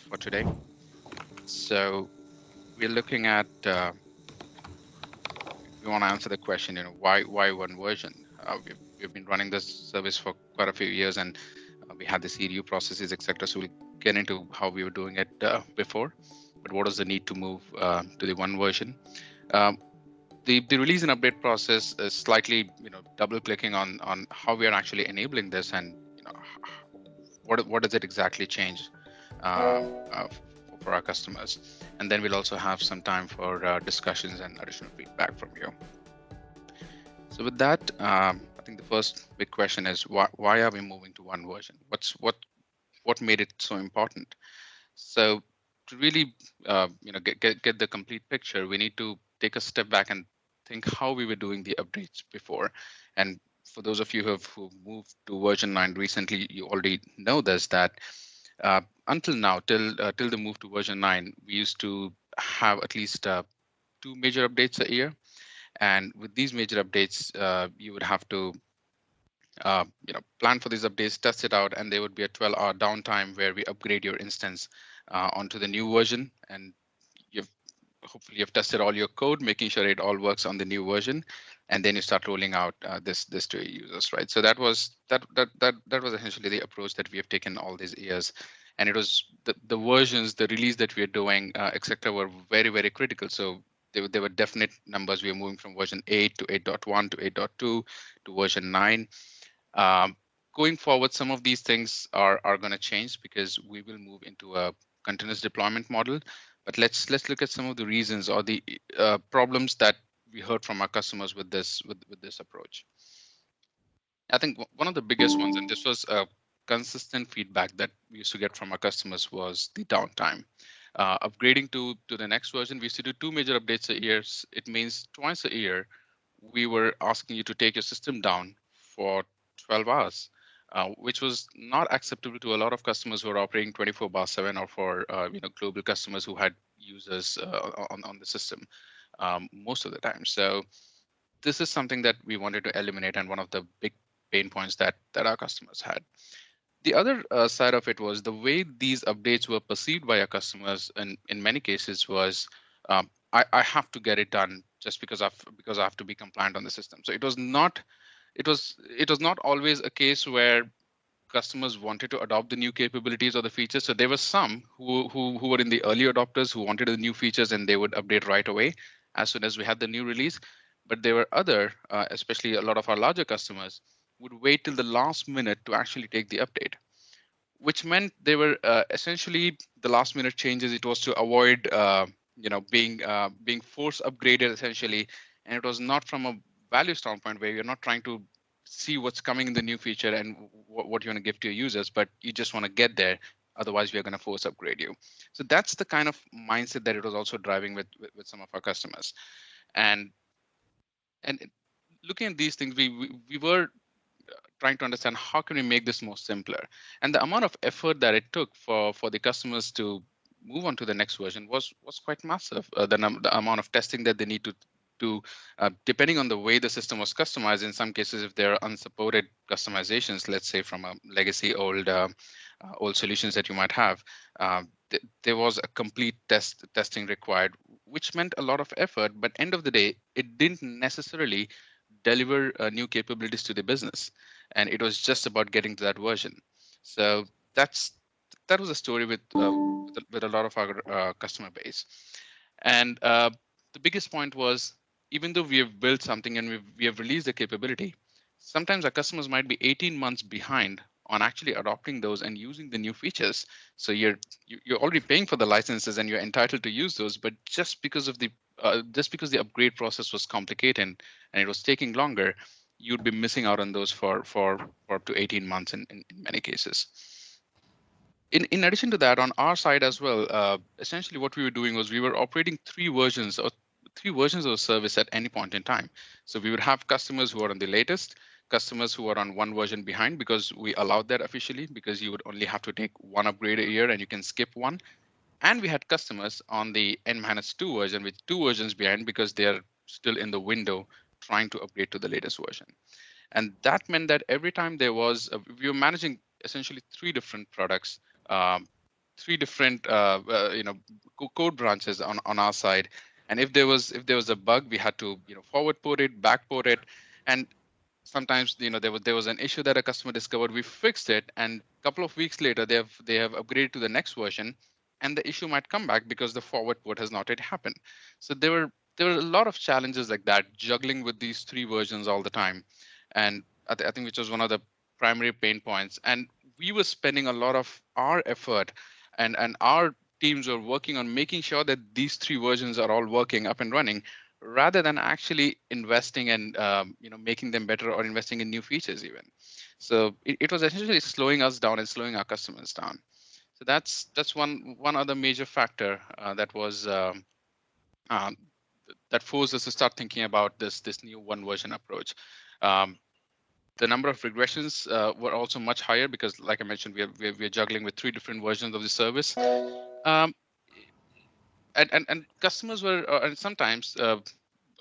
for today. So we're looking at we want to answer the question, why one version? We've been running this service for quite a few years, and we had the CDU processes, etc. So we'll get into how we were doing it before. But what is the need to move to the one version? Um, the release and update process is slightly, double clicking on how we are actually enabling this, and what does it exactly change for our customers. And then we'll also have some time for discussions and additional feedback from you. So with that, I think the first big question is why are we moving to one version? What made it so important? So to really get the complete picture, we need to take a step back and think how we were doing the updates before. And for those of you who've moved to version 9 recently, you already know this, that until now, till the move to version 9, we used to have at least two major updates a year. And with these major updates, you would have to plan for these updates, test it out, and there would be a 12-hour downtime where we upgrade your instance onto the new version. And you've hopefully you've tested all your code, making sure it all works on the new version, and then you start rolling out this to your users, right? So that was essentially the approach that we have taken all these years. And it was the versions, the release that we are doing, etc., were very, very critical. So there were definite numbers. We are moving from version 8 to 8.1 to 8.2 to version 9. um, Going forward, some of these things are going to change because we will move into a continuous deployment model. But let's look at some of the reasons or the problems that we heard from our customers with this approach. I think one of the biggest ones, and this was a consistent feedback that we used to get from our customers, was the downtime. Upgrading to the next version, we used to do two major updates a year. It means twice a year we were asking you to take your system down for 12 hours, which was not acceptable to a lot of customers who are operating 24/7, or for global customers who had users on the system most of the time. So this is something that we wanted to eliminate, and one of the big pain points that our customers had. The other side of it was the way these updates were perceived by our customers, and in many cases was, I have to get it done just because I have to be compliant on the system. So it was not always a case where customers wanted to adopt the new capabilities or the features. So there were some who were in the early adopters who wanted the new features, and they would update right away as soon as we had the new release. But there were other, especially a lot of our larger customers, would wait till the last minute to actually take the update, which meant they were essentially the last minute changes. It was to avoid being force upgraded essentially, and it was not from a value standpoint where you're not trying to see what's coming in the new feature and what you want to give to your users, but you just want to get there. Otherwise, we are going to force upgrade you. So that's the kind of mindset that it was also driving with some of our customers. And and looking at these things, we were trying to understand how can we make this more simpler. And the amount of effort that it took for the customers to move on to the next version was quite massive. The amount of testing that they need to do, depending on the way the system was customized. In some cases, if there are unsupported customizations, let's say from a legacy old solutions that you might have, there was a complete testing required, which meant a lot of effort. But end of the day, it didn't necessarily deliver new capabilities to the business, and it was just about getting to that version. So that was a story with a lot of our customer base. And the biggest point was, even though we have built something and we have released the capability, sometimes our customers might be 18 months behind on actually adopting those and using the new features. So you're already paying for the licenses and you're entitled to use those, but just because the upgrade process was complicated and it was taking longer, you'd be missing out on those for up to 18 months in many cases. In addition to that, on our side as well, essentially what we were doing was we were operating three versions of the service at any point in time. So we would have customers who are on the latest, customers who are on one version behind, because we allowed that officially, because you would only have to take one upgrade a year and you can skip one. And we had customers on the N-2 version with two versions behind because they're still in the window trying to upgrade to the latest version. And that meant that every time we were managing essentially three different products, um, three different code branches on our side, and if there was a bug, we had to forward port it, back port it, and sometimes there was an issue that a customer discovered. We fixed it, and a couple of weeks later they have upgraded to the next version, and the issue might come back because the forward port has not yet happened. So there were a lot of challenges like that, juggling with these three versions all the time, and I think which was one of the primary pain points. And we were spending a lot of our effort, and our teams were working on making sure that these three versions are all working up and running, rather than actually investing and making them better or investing in new features even. So it was essentially slowing us down and slowing our customers down. So that's one other major factor that was um, that forced us to start thinking about this new one version approach. Um, the number of regressions were also much higher because, like I mentioned, we are juggling with three different versions of the service. Um, and customers were, and sometimes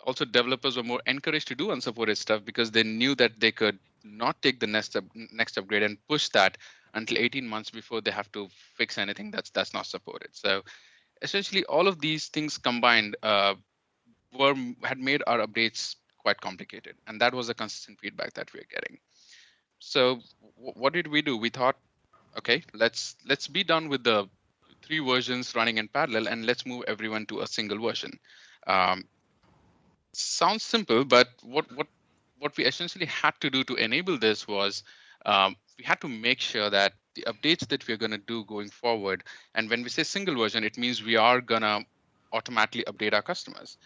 also developers were more encouraged to do unsupported stuff because they knew that they could not take the next upgrade and push that until 18 months before they have to fix anything that's not supported. So essentially, all of these things combined had made our updates quite complicated, and that was the consistent feedback that we were getting. So what did we do? We thought, okay, let's be done with the three versions running in parallel, and let's move everyone to a single version. Um, Sounds simple, but what we essentially had to do to enable this was we had to make sure that the updates that we're going to do going forward, and when we say single version, it means we are going to automatically update our customers,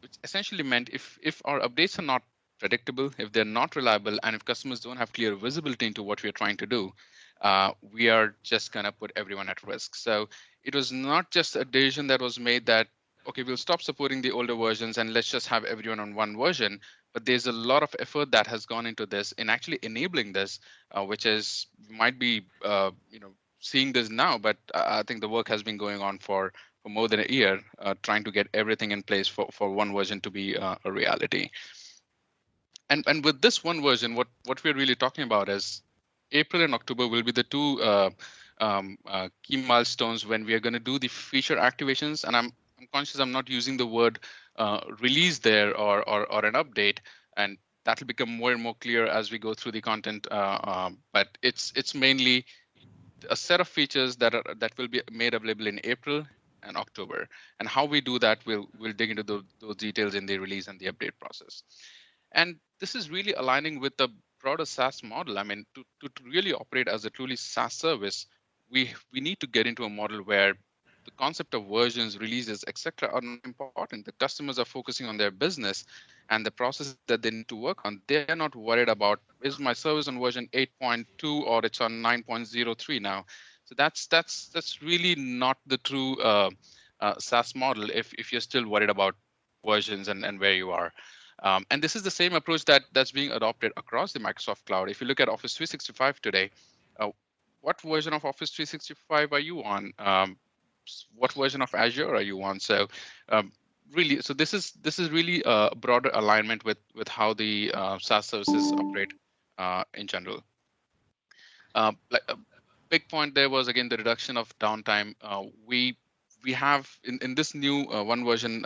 which essentially meant if our updates are not predictable, if they're not reliable, and if customers don't have clear visibility into what we're trying to do, we are just going to put everyone at risk. So it was not just a decision that was made that, okay, we'll stop supporting the older versions and let's just have everyone on one version. But there's a lot of effort that has gone into this in actually enabling this, which is might be seeing this now, but I think the work has been going on for more than a year, trying to get everything in place for one version to be a reality. And with this one version, what we're really talking about is April and October will be the two key milestones when we are going to do the feature activations. And I'm conscious I'm not using the word release there or an update, and that will become more and more clear as we go through the content. But it's mainly a set of features that will be made available in April and October. And how we do that, we'll dig into those details in the release and the update process. And this is really aligning with the broader SaaS model. I mean, to really operate as a truly SaaS service, we need to get into a model where the concept of versions, releases, etc., are not important. The customers are focusing on their business and the process that they need to work on. They're not worried about, is my service on version 8.2 or it's on 9.03 now. So that's really not the true SaaS model if you're still worried about versions and where you are. And this is the same approach that's being adopted across the Microsoft Cloud. If you look at Office 365 today, uh, what version of Office 365 are you on? What version of Azure are you on? So really, so this is really a broader alignment with how the SaaS services operate in general. Like a big point there was again the reduction of downtime. We have in this new one version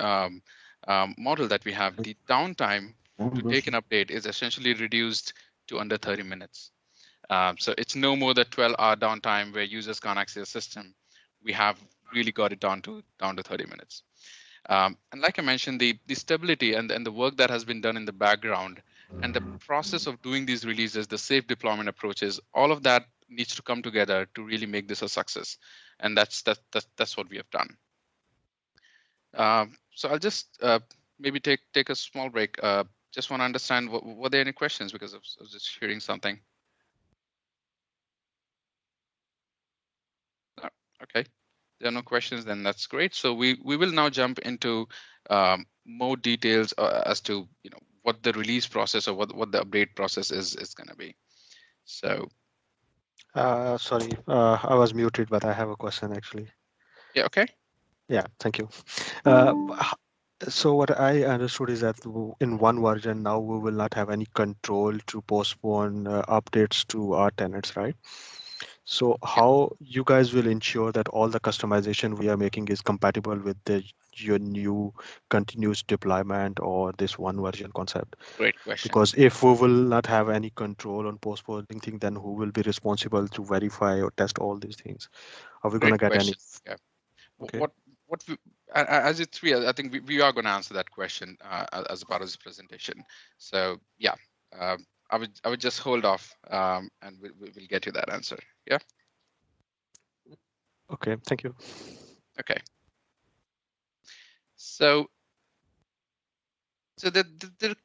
model that we have, the downtime to take an update is essentially reduced to under 30 minutes. So it's no more than 12-hour downtime where users can't access the system. We have really got it down to 30 minutes. And like I mentioned, the stability and the work that has been done in the background and the process of doing these releases, the safe deployment approaches, all of that needs to come together to really make this a success. And that's what we have done. So I'll just maybe take a small break. Just want to understand, were there any questions? Because I was just hearing something. Okay, there are no questions, then that's great. So we will now jump into more details as to what the release process or what the update process is going to be. So Sorry, I was muted, but I have a question actually. yeah, okay. Yeah, thank you. So what I understood is that in one version now we will not have any control to postpone updates to our tenants, right? So Yeah, how you guys will ensure that all the customization we are making is compatible with your new continuous deployment or this one version concept? great question. Because if we will not have any control on post-processing thing, then who will be responsible to verify or test all these things? Are we gonna Great get any? question. Yeah. Okay. What we, as it's three, I think we are going to answer that question as a part of this presentation. So yeah, I would just hold off and we'll get you that answer. Yeah. Okay. Thank you. Okay. So there are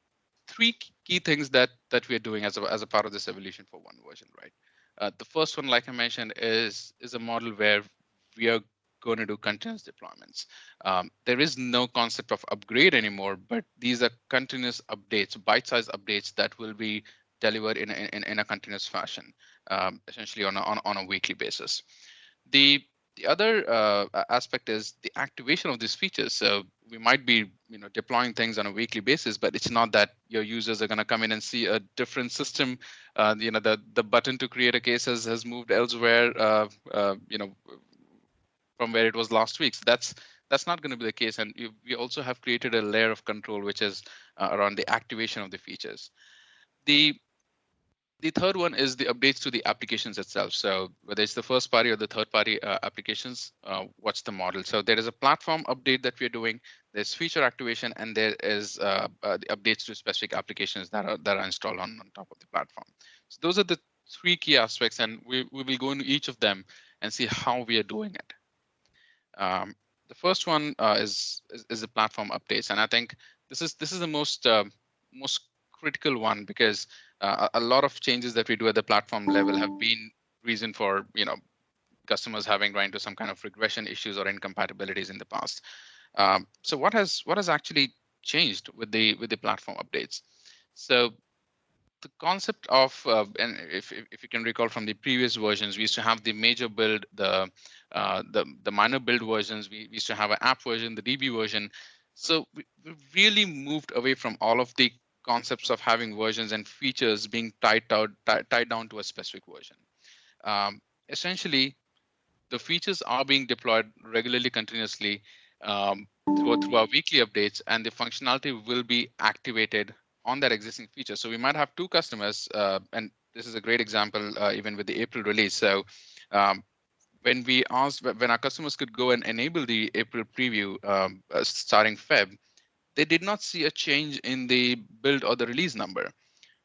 three key things that we are doing as a part of this evolution for OneVersion, right? The first one, like I mentioned, is a model where we are going to do continuous deployments. There is no concept of upgrade anymore, but these are continuous updates, bite-sized updates that will be delivered in a continuous fashion, essentially on a weekly basis. The the other aspect is the activation of these features. So we might be, deploying things on a weekly basis, but it's not that your users are going to come in and see a different system. The button to create a case has moved elsewhere. From where it was last week. So that's not going to be the case. And we also have created a layer of control, which is around the activation of the features. The the third one is the updates to the applications itself. So whether it's the first party or the third party applications, what's the model? So there is a platform update that we're doing. There's feature activation, and there is the updates to specific applications that are installed on top of the platform. So those are the three key aspects, and we will go into each of them and see how we are doing it. The first one is the platform updates, and I think this is the most critical one because a lot of changes that we do at the platform level have been reason for customers having run into some kind of regression issues or incompatibilities in the past. So what has actually changed with the platform updates? So the concept of and if you can recall from the previous versions, we used to have the major build, the minor build versions. We used to have an app version, the DB version. So we really moved away from all of the concepts of having versions and features being tied down to a specific version. Essentially, the features are being deployed regularly, continuously through our weekly updates, and the functionality will be activated on that existing feature. So we might have two customers, and this is a great example, even with the April release. So um, when our customers could go and enable the April preview starting Feb, they did not see a change in the build or the release number,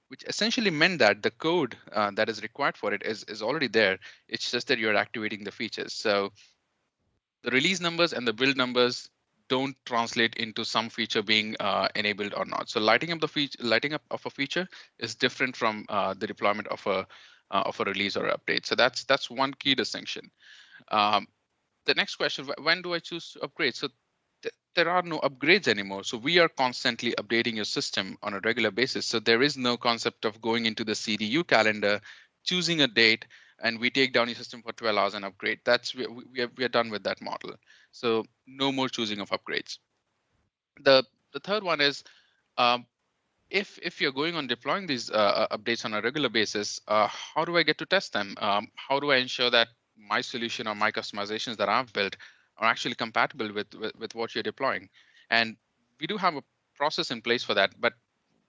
which essentially meant that the code that is required for it is already there. It's just that you're activating the features. So the release numbers and the build numbers don't translate into some feature being enabled or not. So lighting up of a feature is different from the deployment of a release or update. So that's one key distinction. Um, the next question: when do I choose to upgrade? So there are no upgrades anymore. So we are constantly updating your system on a regular basis. So there is no concept of going into the CDU calendar, choosing a date, and we take down your system for 12 hours and upgrade. We are done with that model. So no more choosing of upgrades. The third one is um, if you're going on deploying these updates on a regular basis, how do I get to test them? How do I ensure that my solution or my customizations that I've built are actually compatible with what you're deploying? And we do have a process in place for that. But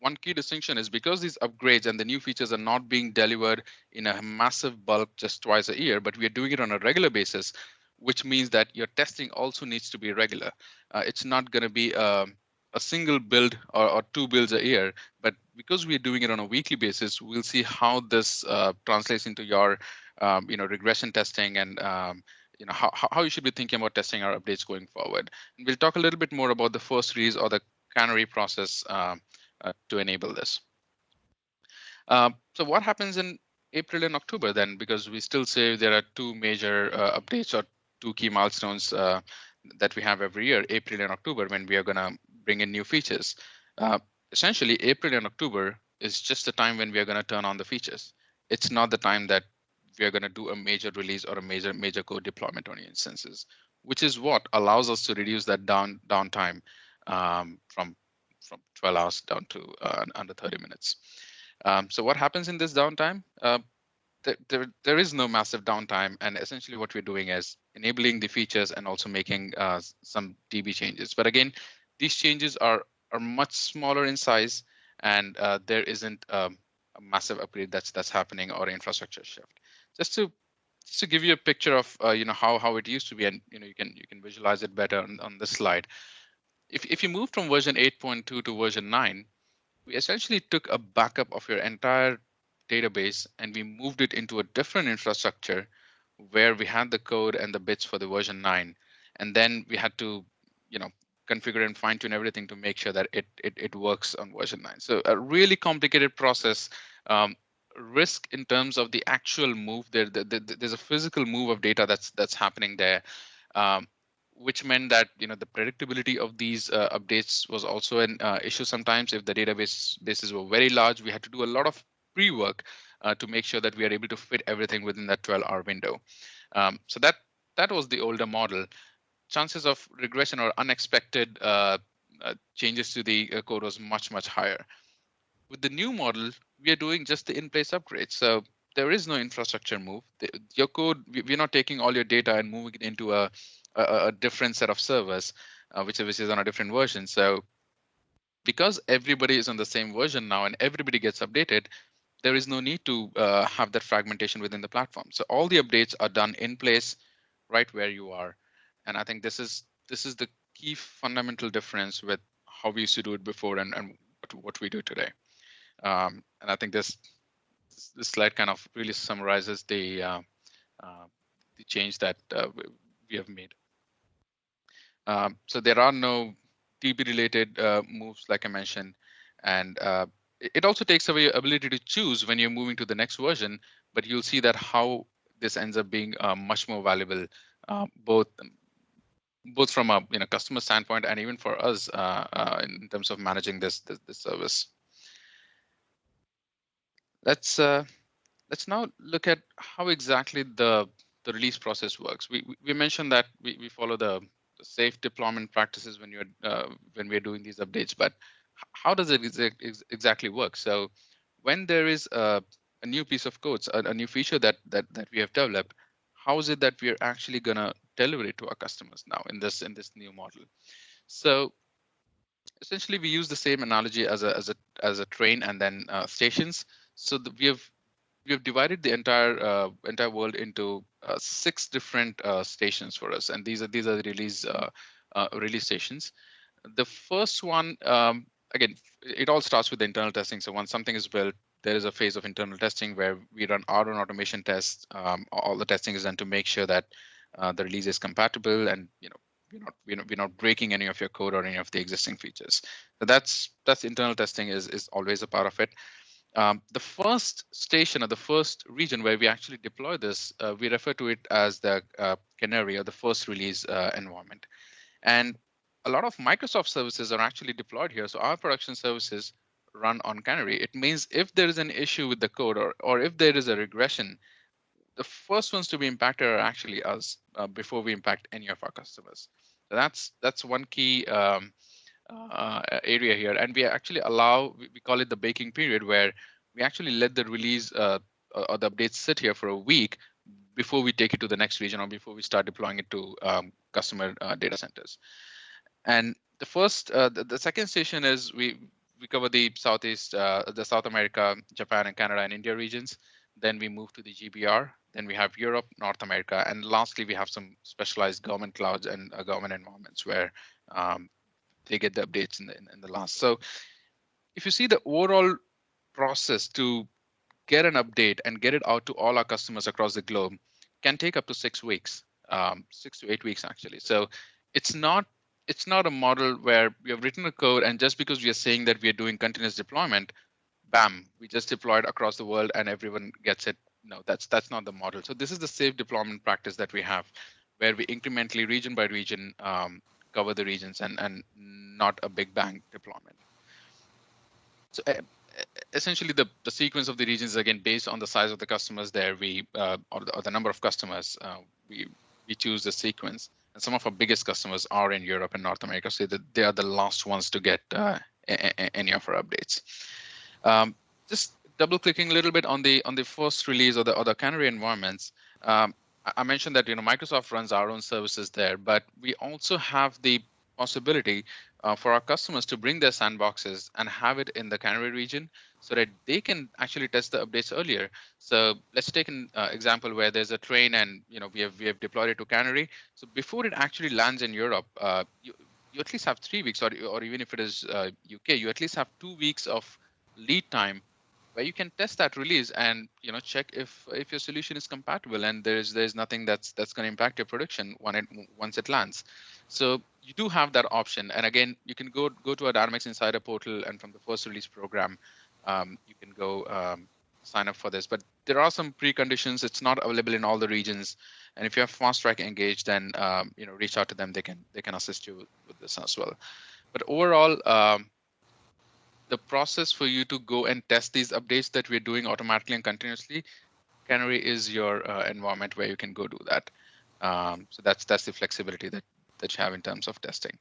one key distinction is because these upgrades and the new features are not being delivered in a massive bulk just twice a year, but we are doing it on a regular basis, which means that your testing also needs to be regular. It's not going to be a single build or two builds a year, but because we're doing it on a weekly basis, we'll see how this translates into your regression testing and how you should be thinking about testing our updates going forward. And we'll talk a little bit more about the first release or the canary process to enable this. So what happens in April and October then? Because we still say there are two major updates or two key milestones that we have every year, April and October, when we are going to bring in new features. Uh, Essentially, April and October is just the time when we are going to turn on the features. It's not the time that we are going to do a major release or a major code deployment on your instances, which is what allows us to reduce that downtime from 12 hours down to under 30 minutes. So what happens in this downtime? there is no massive downtime, and essentially what we're doing is enabling the features and also making some DB changes. But again, these changes are much smaller in size, and there isn't a massive upgrade that's happening or infrastructure shift. Just to give you a picture of how it used to be, and you can visualize it better on this slide. If you move from version 8.2 to version 9, we essentially took a backup of your entire database and we moved it into a different infrastructure where we had the code and the bits for the version 9, and then we had to you know configure and fine tune everything to make sure that it works on version 9. So a really complicated process. Risk in terms of the actual move there's a physical move of data that's happening there, um, which meant that the predictability of these updates was also an issue. Sometimes if the bases were very large, we had to do a lot of pre-work to make sure that we are able to fit everything within that 12-hour window. So that was the older model. Chances of regression or unexpected changes to the code was much higher. With the new model, we are doing just the in-place upgrades. So there is no infrastructure move. Your code, we're not taking all your data and moving it into a different set of servers, which is on a different version. So because everybody is on the same version now and everybody gets updated, there is no need to have that fragmentation within the platform. So all the updates are done in place, right where you are. And I think this is the key fundamental difference with how we used to do it before and what we do today. And I think this slide kind of really summarizes the change that we have made. So there are no DB related moves, like I mentioned, and it also takes away your ability to choose when you're moving to the next version. But you'll see that how this ends up being much more valuable, both from a customer standpoint and even for us in terms of managing this service. Let's now look at how exactly the release process works. We mentioned that we follow the safe deployment practices when we're doing these updates, but how does it exactly work? So when there is a new piece of code, a new feature that we have developed, how is it that we are actually gonna deliver it to our customers now in this new model? So essentially, we use the same analogy as a train and then stations. So we have divided the entire world into 6 different stations for us, and these are the release stations. The first one, again, it all starts with the internal testing. So once something is built, there is a phase of internal testing where we run our own automation tests. All the testing is done to make sure that the release is compatible, and we're not breaking any of your code or any of the existing features. So that's internal testing is always a part of it. The first station or the first region where we actually deploy this, we refer to it as the canary or the first release environment. And a lot of Microsoft services are actually deployed here. So our production services run on Canary. It means if there is an issue with the code or if there is a regression, the first ones to be impacted are actually us before we impact any of our customers. So that's one key area here, and we actually allow, we call it the baking period, where we actually let the release or the updates sit here for a week before we take it to the next region or before we start deploying it to customer data centers. And the second station is we cover the the South America, Japan, and Canada and India regions. Then we move to the GBR. Then we have Europe, North America, and lastly we have some specialized government clouds and government environments where they get the updates in the last. So if you see the overall process to get an update and get it out to all our customers across the globe can take up to 6 weeks, 6 to 8 weeks actually. So it's not a model where we have written a code and just because we are saying that we are doing continuous deployment, bam, we just deployed across the world and everyone gets it. No, that's not the model. So this is the safe deployment practice that we have, where we incrementally, region by region, cover the regions and not a big bang deployment. So essentially, the sequence of the regions is again based on the size of the customers there. Or the number of customers, we choose the sequence. And some of our biggest customers are in Europe and North America, so that they are the last ones to get any of our updates. Just double clicking a little bit on the first release or the Canary environments. I mentioned that Microsoft runs our own services there, but we also have the possibility for our customers to bring their sandboxes and have it in the Canary region so that they can actually test the updates earlier. So let's take an example where there's a train and we have deployed it to Canary. So before it actually lands in Europe, you at least have 3 weeks, or even if it is UK, you at least have 2 weeks of lead time where you can test that release and check if your solution is compatible and there's nothing that's going to impact your production once it lands. So you do have that option, and again, you can go to our Dynamics Insider portal, and from the first release program, you can go sign up for this. But there are some preconditions. It's not available in all the regions, and if you have FastTrack engaged, then reach out to them. They can assist you with this as well. But overall, the process for you to go and test these updates that we're doing automatically and continuously, Canary is your environment where you can go do that. So that's the flexibility that you have in terms of testing.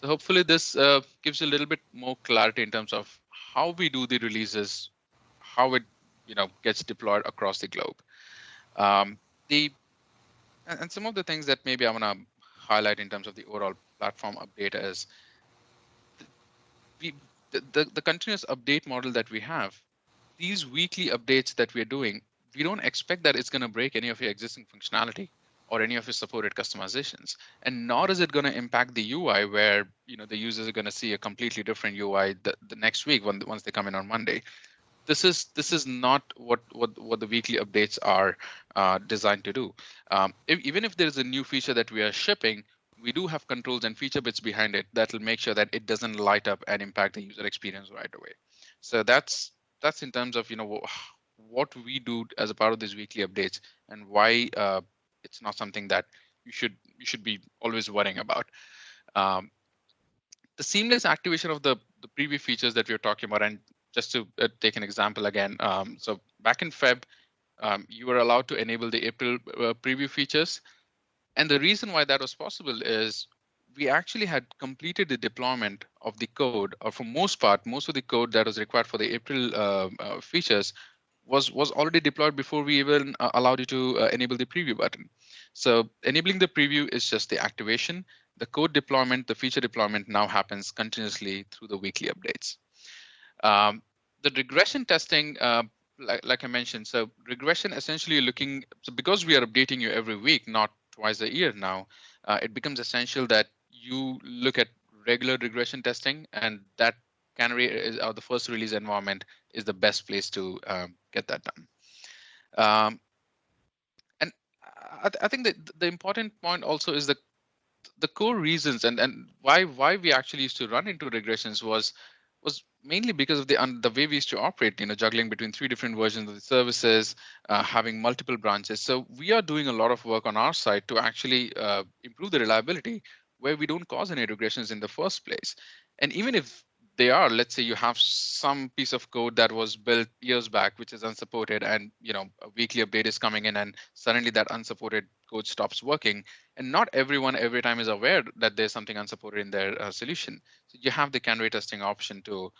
So hopefully this gives you a little bit more clarity in terms of how we do the releases, how it gets deployed across the globe. The and some of the things that maybe I want to highlight in terms of the overall platform update is we the continuous update model that we have. These weekly updates that we're doing, we don't expect that it's going to break any of your existing functionality or any of your supported customizations, and nor is it going to impact the UI where the users are going to see a completely different UI the next week once they come in on Monday. This is not what the weekly updates are designed to do. Even if there is a new feature that we are shipping, we do have controls and feature bits behind it that will make sure that it doesn't light up and impact the user experience right away. So that's in terms of what we do as a part of these weekly updates, and why it's not something that you should be always worrying about. Um, the seamless activation of the preview features that we are talking about, and just to take an example again, so back in Feb, you were allowed to enable the April preview features, and the reason why that was possible is we actually had completed the deployment of the code, or for most part, most of the code that was required for the April features was already deployed before we even allowed you to enable the preview button. So enabling the preview is just the activation. The code deployment, the feature deployment now happens continuously through the weekly updates. The regression testing, like I mentioned, so regression essentially looking, so because we are updating you every week, not twice a year now, it becomes essential that you look at regular regression testing, and that Canary or the first release environment is the best place to get that done. And I think that the important point also is the core reasons and why we actually used to run into regressions was mainly because of the way we used to operate, juggling between 3 different versions of the services, having multiple branches. So we are doing a lot of work on our side to actually improve the reliability where we don't cause any regressions in the first place. And even if they are, let's say you have some piece of code that was built years back, which is unsupported, and a weekly update is coming in, and suddenly that unsupported code stops working, and not everyone every time is aware that there's something unsupported in their solution. So you have the Canary testing option to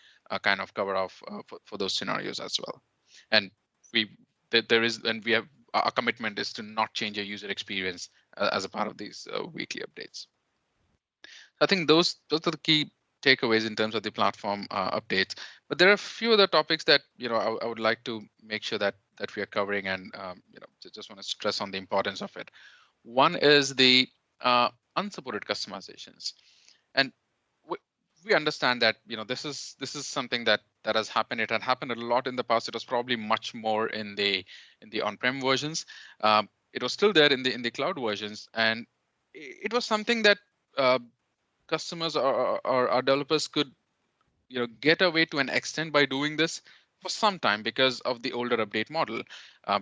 kind of cover off for those scenarios as well. And there is, and we have, our commitment is to not change your user experience as a part of these weekly updates. I think those are the key takeaways in terms of the platform updates. But there are a few other topics that I would like to make sure that we are covering, and just want to stress on the importance of it. One is the unsupported customizations, and we understand that this is something that has happened. It had happened a lot in the past. It was probably much more in the on-prem versions. It was still there in the cloud versions, and it was something that customers or our developers could get away to an extent by doing this for some time because of the older update model,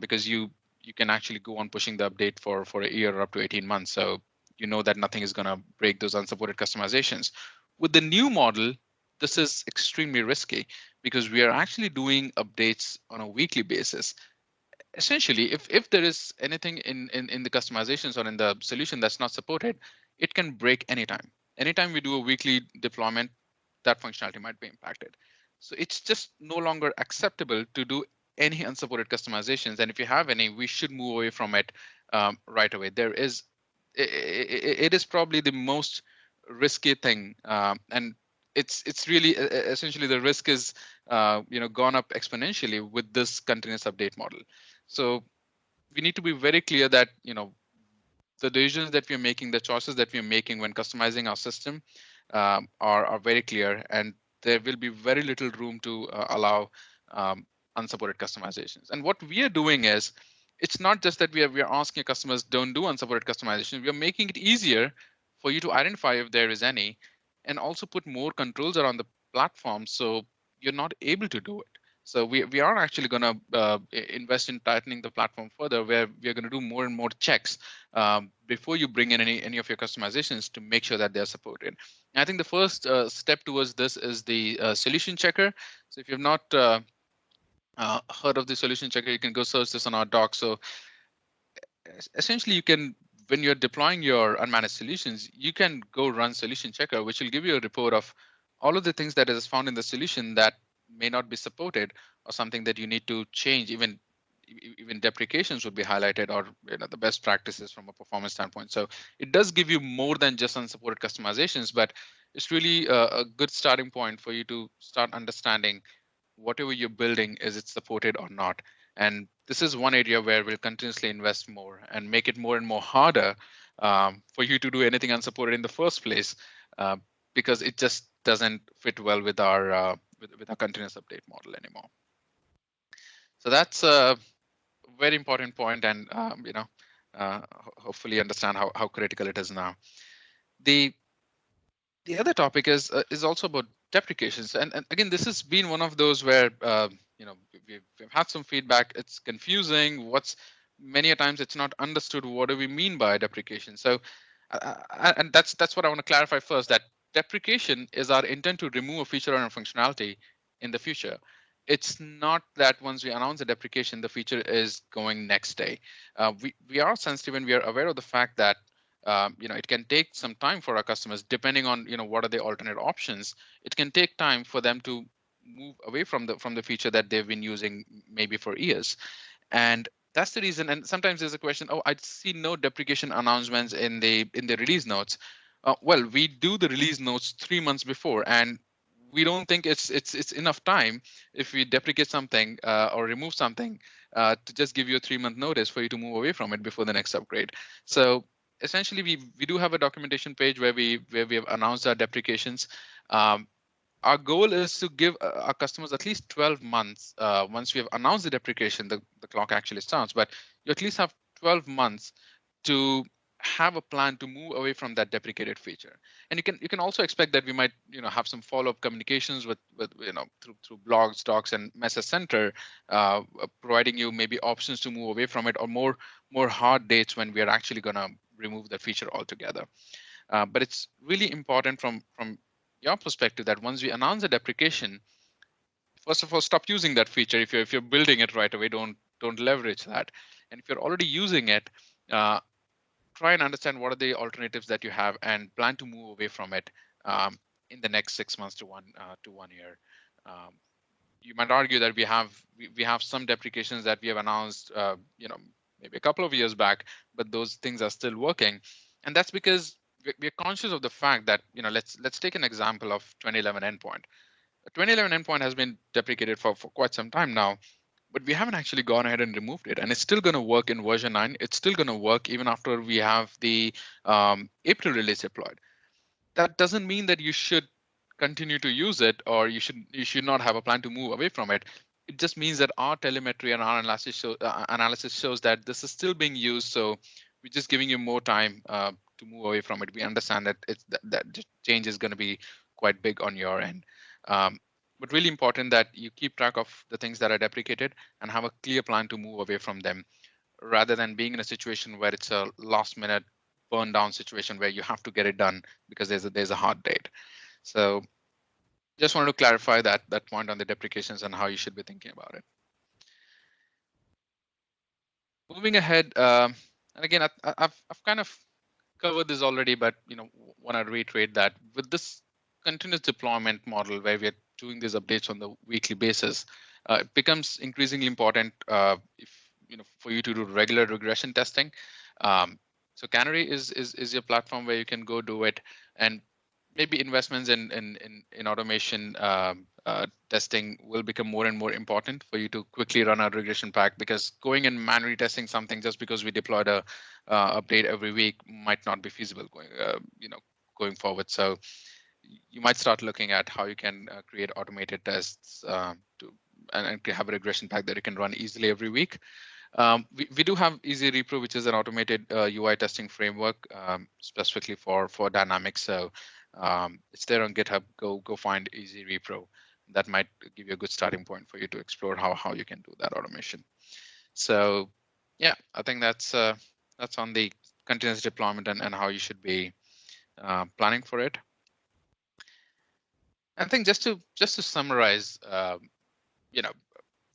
because you can actually go on pushing the update for a year or up to 18 months. So that nothing is going to break those unsupported customizations. With the new model, this is extremely risky because we are actually doing updates on a weekly basis. Essentially, if there is anything in the customizations or in the solution that's not supported, it can break anytime. Anytime we do a weekly deployment, that functionality might be impacted. So it's just no longer acceptable to do any unsupported customizations. And if you have any, we should move away from it right away. It is probably the most risky thing, and it's really essentially the risk is gone up exponentially with this continuous update model. So we need to be very clear that the decisions that we're making, the choices that we're making when customizing our system are very clear, and there will be very little room to allow unsupported customizations. And what we are doing is, it's not just that we are asking customers don't do unsupported customization. We are making it easier for you to identify if there is any, and also put more controls around the platform so you're not able to do it. So we are actually going to invest in tightening the platform further, where we are going to do more and more checks before you bring in any of your customizations to make sure that they're supported. And I think the first step towards this is the solution checker. So if you've not heard of the solution checker, you can go search this on our doc. So essentially, you can, when you're deploying your unmanaged solutions, you can go run solution checker, which will give you a report of all of the things that is found in the solution that may not be supported, or something that you need to change. Even deprecations would be highlighted, or the best practices from a performance standpoint. So it does give you more than just unsupported customizations, but it's really a good starting point for you to start understanding whatever you're building, is it supported or not. And this is one area where we'll continuously invest more and make it more and more harder for you to do anything unsupported in the first place, uh, because it just doesn't fit well with our continuous update model anymore. So that's a very important point, and hopefully understand how critical it is now. The the other topic is also about deprecations, and again, this has been one of those where we've had some feedback. It's confusing. What's Many a times it's not understood what do we mean by deprecation. So and that's what I want to clarify first, that deprecation is our intent to remove a feature or a functionality in the future. It's not that once we announce a deprecation, the feature is going next day. We are sensitive, and we are aware of the fact that it can take some time for our customers, depending on what are the alternate options. It can take time for them to move away from the feature that they've been using maybe for years. And that's the reason. And sometimes there's a question, oh, I see no deprecation announcements in the release notes. Well, we do the release notes 3 months before, and we don't think it's enough time if we deprecate something or remove something to just give you a 3-month notice for you to move away from it before the next upgrade. So essentially, we do have a documentation page where we have announced our deprecations. Our goal is to give our customers at least 12 months. Once we have announced the deprecation, the clock actually starts, but you at least have 12 months to have a plan to move away from that deprecated feature. And you can also expect that we might have some follow-up communications with through blogs, docs, and message center, providing you maybe options to move away from it, or more hard dates when we are actually going to remove the feature altogether. But it's really important from your perspective that once we announce a deprecation, first of all, stop using that feature. If you're building it right away, don't leverage that. And if you're already using it, uh, try and understand what are the alternatives that you have, and plan to move away from it in the next 6 months to 1 year. Um, you might argue that we have some deprecations that we have announced, maybe a couple of years back, but those things are still working, and that's because we're conscious of the fact that let's take an example of 2011 endpoint. The 2011 endpoint has been deprecated for quite some time now, but we haven't actually gone ahead and removed it, and it's still going to work in version 9. It's still going to work even after we have the April release deployed. That doesn't mean that you should continue to use it, or you should not have a plan to move away from it. It just means that our telemetry and our analysis shows that this is still being used. So we're just giving you more time to move away from it. We understand that that change is going to be quite big on your end. Um, but really important that you keep track of the things that are deprecated and have a clear plan to move away from them, rather than being in a situation where it's a last minute burn down situation where you have to get it done because there's a hard date. So just wanted to clarify that point on the deprecations and how you should be thinking about it. Moving ahead, and again, I've kind of covered this already, but want to reiterate that with this continuous deployment model where we're doing these updates on the weekly basis, it becomes increasingly important if for you to do regular regression testing. Um, so Canary is your platform where you can go do it, and maybe investments in automation testing will become more and more important for you to quickly run a regression pack, because going and manually testing something just because we deployed a update every week might not be feasible going forward. So you might start looking at how you can create automated tests and have a regression pack that you can run easily every week. We do have Easy Repro, which is an automated UI testing framework specifically for Dynamics. So it's there on GitHub. Go find Easy Repro. That might give you a good starting point for you to explore how you can do that automation. So yeah, I think that's on the continuous deployment and how you should be planning for it. I think just to summarize,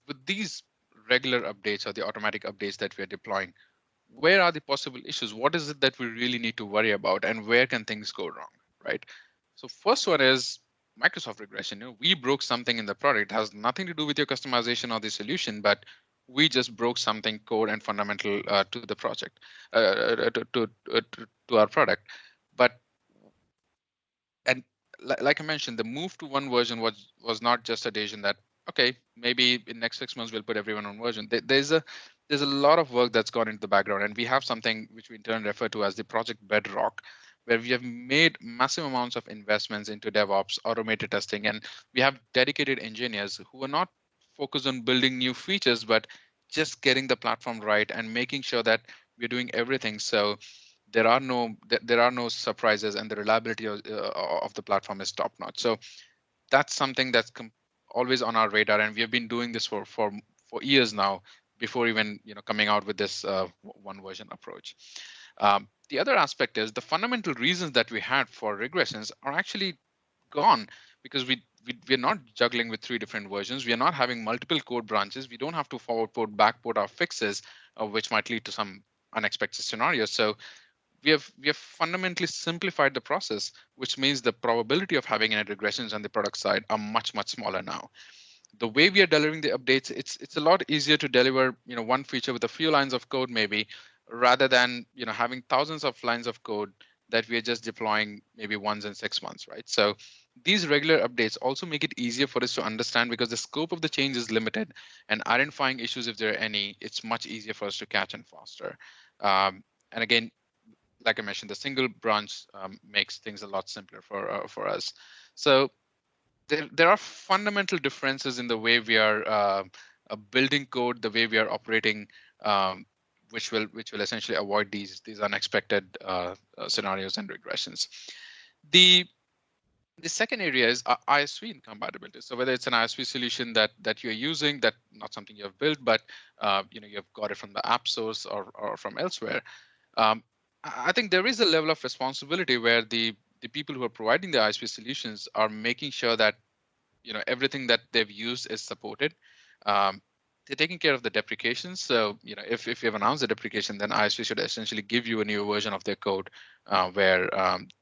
with these regular updates or the automatic updates that we are deploying, where are the possible issues? What is it that we really need to worry about, and where can things go wrong, right? So first one is Microsoft regression. We broke something in the product. It has nothing to do with your customization or the solution, but we just broke something core and fundamental to the project, to our product. But and like I mentioned, the move to one version was not just a decision that, okay, maybe in next 6 months we'll put everyone on version. There's a lot of work that's gone into the background, and we have something which we in turn refer to as the project bedrock, where we have made massive amounts of investments into DevOps, automated testing, and we have dedicated engineers who are not focused on building new features, but just getting the platform right and making sure that we're doing everything so there are no surprises, and the reliability of the platform is top notch. So that's something that's always on our radar, and we have been doing this for years now, before even coming out with this one version approach. The other aspect is the fundamental reasons that we had for regressions are actually gone, because we're not juggling with 3 different versions. We are not having multiple code branches. We don't have to forward port, back port our fixes, which might lead to some unexpected scenarios. So we have fundamentally simplified the process, which means the probability of having any regressions on the product side are much smaller now. The way we are delivering the updates, it's a lot easier to deliver one feature with a few lines of code maybe, rather than having thousands of lines of code that we are just deploying maybe once in 6 months, right? So these regular updates also make it easier for us to understand, because the scope of the change is limited, and identifying issues, if there are any, it's much easier for us to catch and foster. And again, like I mentioned, the single branch makes things a lot simpler for us. So there are fundamental differences in the way we are building code, the way we are operating, which will essentially avoid these unexpected scenarios and regressions. The second area is ISV incompatibility. So whether it's an ISV solution that you're using, that not something you have built, but you've got it from the app source or from elsewhere. I think there is a level of responsibility where the people who are providing the ISP solutions are making sure that everything that they've used is supported. They're taking care of the deprecations. So if you have announced a deprecation, then ISP should essentially give you a new version of their code where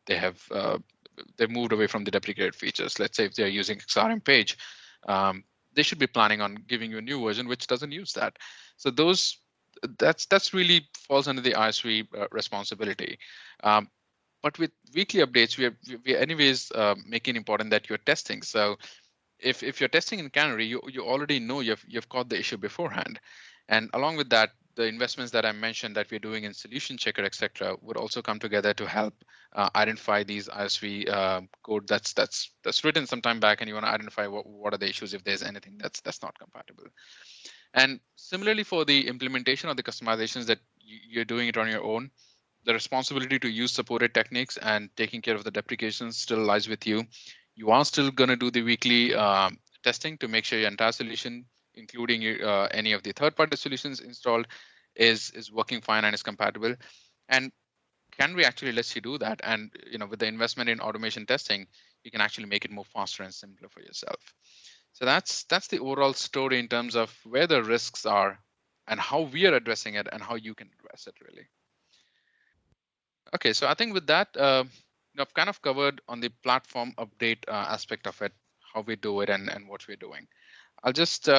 they've moved away from the deprecated features. Let's say if they're using XRM page, they should be planning on giving you a new version which doesn't use that. So that's really falls under the ISV responsibility. But with weekly updates, we are anyways making important that you're testing. So if you're testing in Canary, you already know you've caught the issue beforehand, and along with that, the investments that I mentioned that we're doing in Solution Checker, etc., would also come together to help identify these ISV code that's written some time back, and you want to identify what are the issues if there's anything that's not compatible. And similarly, for the implementation of the customizations that you're doing it on your own, the responsibility to use supported techniques and taking care of the deprecations still lies with you. You are still going to do the weekly testing to make sure your entire solution, including any of the third-party solutions installed, is working fine and is compatible. And Canary actually lets you do that. And with the investment in automation testing, you can actually make it more faster and simpler for yourself. So that's the overall story in terms of where the risks are and how we are addressing it and how you can address it, really. Okay, so I think with that, I've kind of covered on the platform update aspect of it, how we do it and what we're doing. I'll just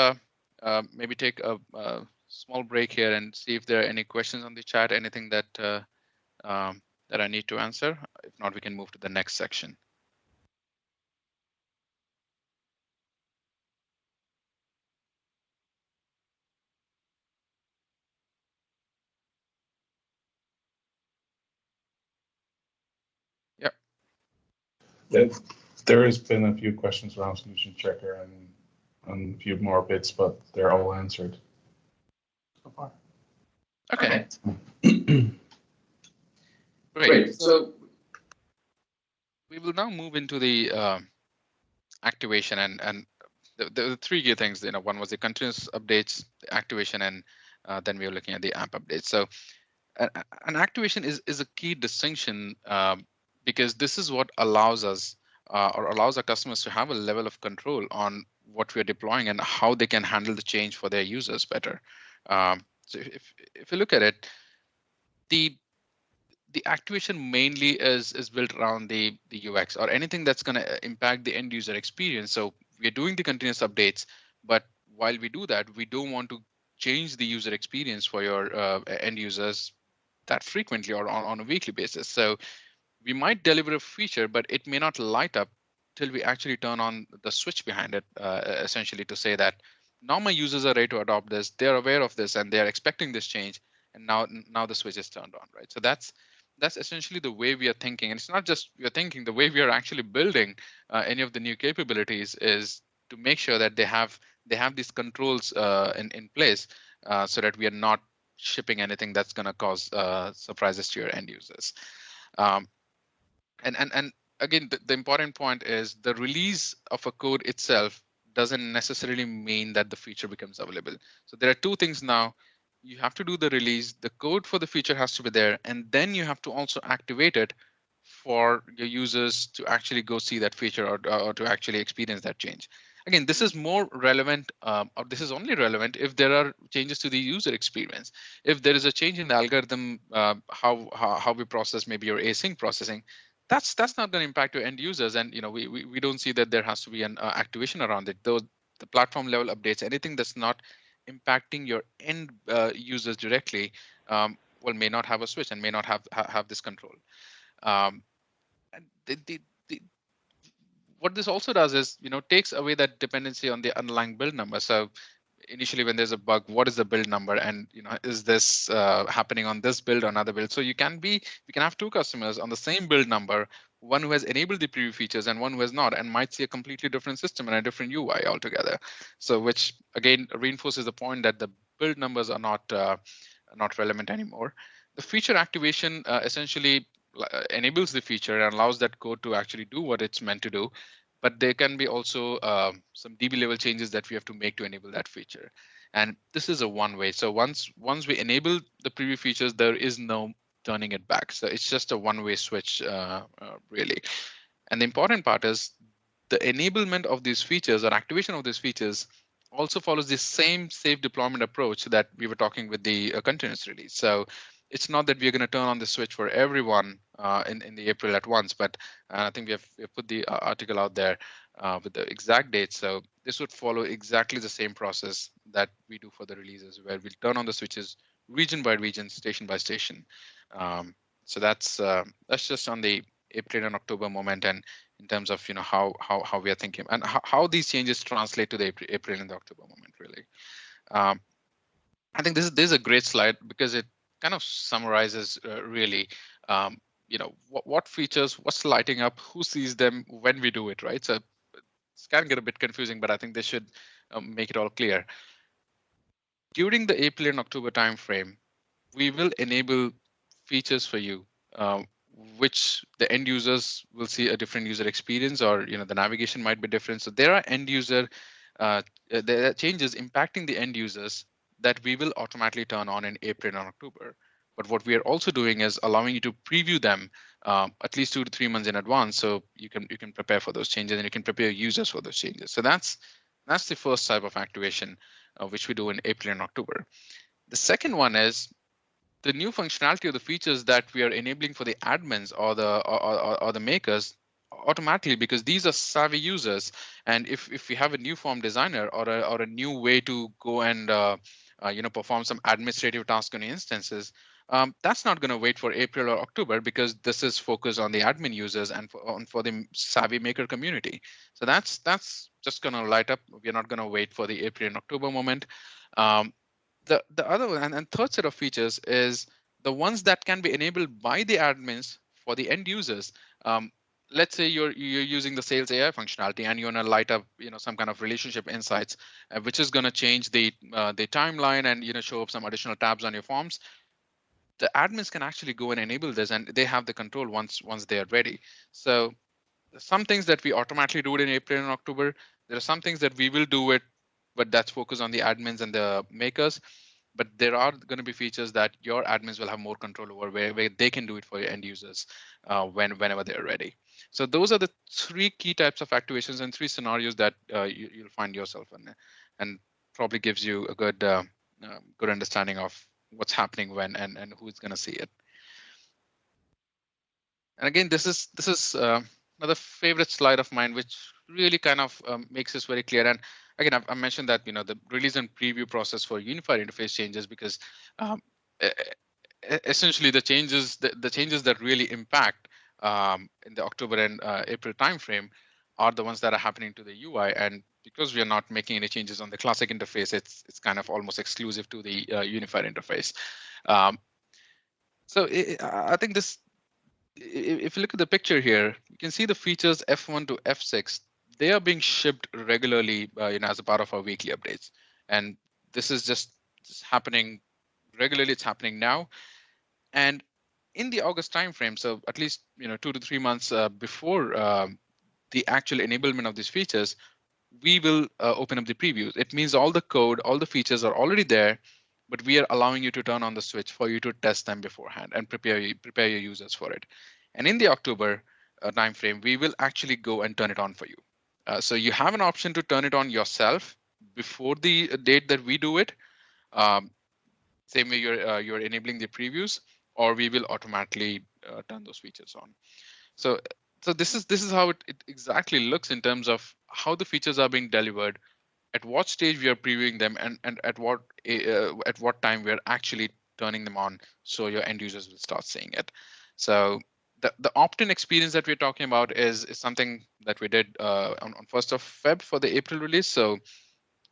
maybe take a small break here and see if there are any questions on the chat, anything that that I need to answer. If not, we can move to the next section. Yep. There has been a few questions around solution checker and a few more bits, but they're all answered so far. Okay. Great. So we will now move into the activation and the three key things. One was the continuous updates, the activation, and then we were looking at the app updates. So an activation is a key distinction because this is what allows us or allows our customers to have a level of control on what we're deploying and how they can handle the change for their users better. So if you look at it, the activation mainly is built around the UX or anything that's going to impact the end user experience. So we're doing the continuous updates, but while we do that, we don't want to change the user experience for your end users that frequently or on a weekly basis. So we might deliver a feature, but it may not light up till we actually turn on the switch behind it, essentially to say that now my users are ready to adopt this, they're aware of this, and they're expecting this change, and now the switch is turned on, right? So that's essentially the way we are thinking, and it's not just we are thinking. The way we are actually building any of the new capabilities is to make sure that they have these controls in place, so that we are not shipping anything that's going to cause surprises to your end users. Um, and again, the important point is the release of a code itself doesn't necessarily mean that the feature becomes available. So there are two things now. You have to do the release, the code for the feature has to be there, and then you have to also activate it for your users to actually go see that feature or to actually experience that change. Again, this is more relevant, or this is only relevant if there are changes to the user experience. If there is a change in the algorithm, how we process maybe your async processing, that's not going to impact your end users, and we don't see that there has to be an activation around it. Though the platform level updates, anything that's not impacting your end users directly, well, may not have a switch and may not have this control. Um, and what this also does is takes away that dependency on the underlying build number. So initially when there's a bug, what is the build number, and is this happening on this build or another build? So we can have two customers on the same build number, one who has enabled the preview features and one who has not, and might see a completely different system and a different UI altogether. So which again reinforces the point that the build numbers are not relevant anymore. The feature activation essentially enables the feature and allows that code to actually do what it's meant to do. But there can be also some DB level changes that we have to make to enable that feature. And this is a one way. So once we enable the preview features, there is no turning it back. So it's just a one-way switch, really. And the important part is the enablement of these features or activation of these features also follows the same safe deployment approach that we were talking with the continuous release. So it's not that we're going to turn on the switch for everyone in the April at once, but I think we have put the article out there with the exact date. So this would follow exactly the same process that we do for the releases, where we'll turn on the switches region by region, station by station. So that's just on the April and October moment, and in terms of how we are thinking and how these changes translate to the April and the October moment, really. I think this is a great slide because it kind of summarizes really what features, what's lighting up, who sees them, when we do it, right? So it's kind of get a bit confusing, but I think they should make it all clear. During the April and October timeframe, we will enable features for you, which the end users will see a different user experience, or the navigation might be different. So there are end user there are changes impacting the end users that we will automatically turn on in April and October. But what we are also doing is allowing you to preview them at least 2 to 3 months in advance, so you can prepare for those changes and you can prepare users for those changes. So that's the first type of activation, which we do in April and October. The second one is the new functionality of the features that we are enabling for the admins or the makers automatically, because these are savvy users. And if we have a new form designer or a new way to go and perform some administrative tasks on instances, that's not going to wait for April or October, because this is focused on the admin users and for the savvy maker community. So that's just going to light up. We're not going to wait for the April and October moment. Um, the other one and third set of features is the ones that can be enabled by the admins for the end users. Um, let's say you're using the sales AI functionality and you want to light up some kind of relationship insights, which is going to change the timeline and show up some additional tabs on your forms. The admins can actually go and enable this, and they have the control once they are ready. So some things that we automatically do it in April and October. There are some things that we will do it, but that's focused on the admins and the makers. But there are going to be features that your admins will have more control over, where they can do it for your end users whenever they're ready. So those are the three key types of activations and three scenarios that you'll find yourself in, and probably gives you a good understanding of what's happening when and who's going to see it. And again, this is another favorite slide of mine, which really kind of makes this very clear. And again, I've mentioned that the release and preview process for unified interface changes, because um, e- essentially the changes that really impact in the October and April timeframe are the ones that are happening to the UI. And because we are not making any changes on the classic interface, it's kind of almost exclusive to the unified interface. Um, so I think this, if you look at the picture here, you can see the features F1 to F6. They are being shipped regularly, as a part of our weekly updates, and this is just happening regularly. It's happening now, and in the August timeframe, so at least 2 to 3 months before the actual enablement of these features, we will open up the previews. It means all the code, all the features are already there, but we are allowing you to turn on the switch for you to test them beforehand and prepare your users for it. And in the October timeframe, we will actually go and turn it on for you. So you have an option to turn it on yourself before the date that we do it. Um, Same way you're enabling the previews, or we will automatically turn those features on. So this is how it exactly looks in terms of how the features are being delivered, at what stage we are previewing them, and at what time we are actually turning them on, so your end users will start seeing it. So the opt-in experience that we're talking about is something that we did on 1st of Feb for the April release. So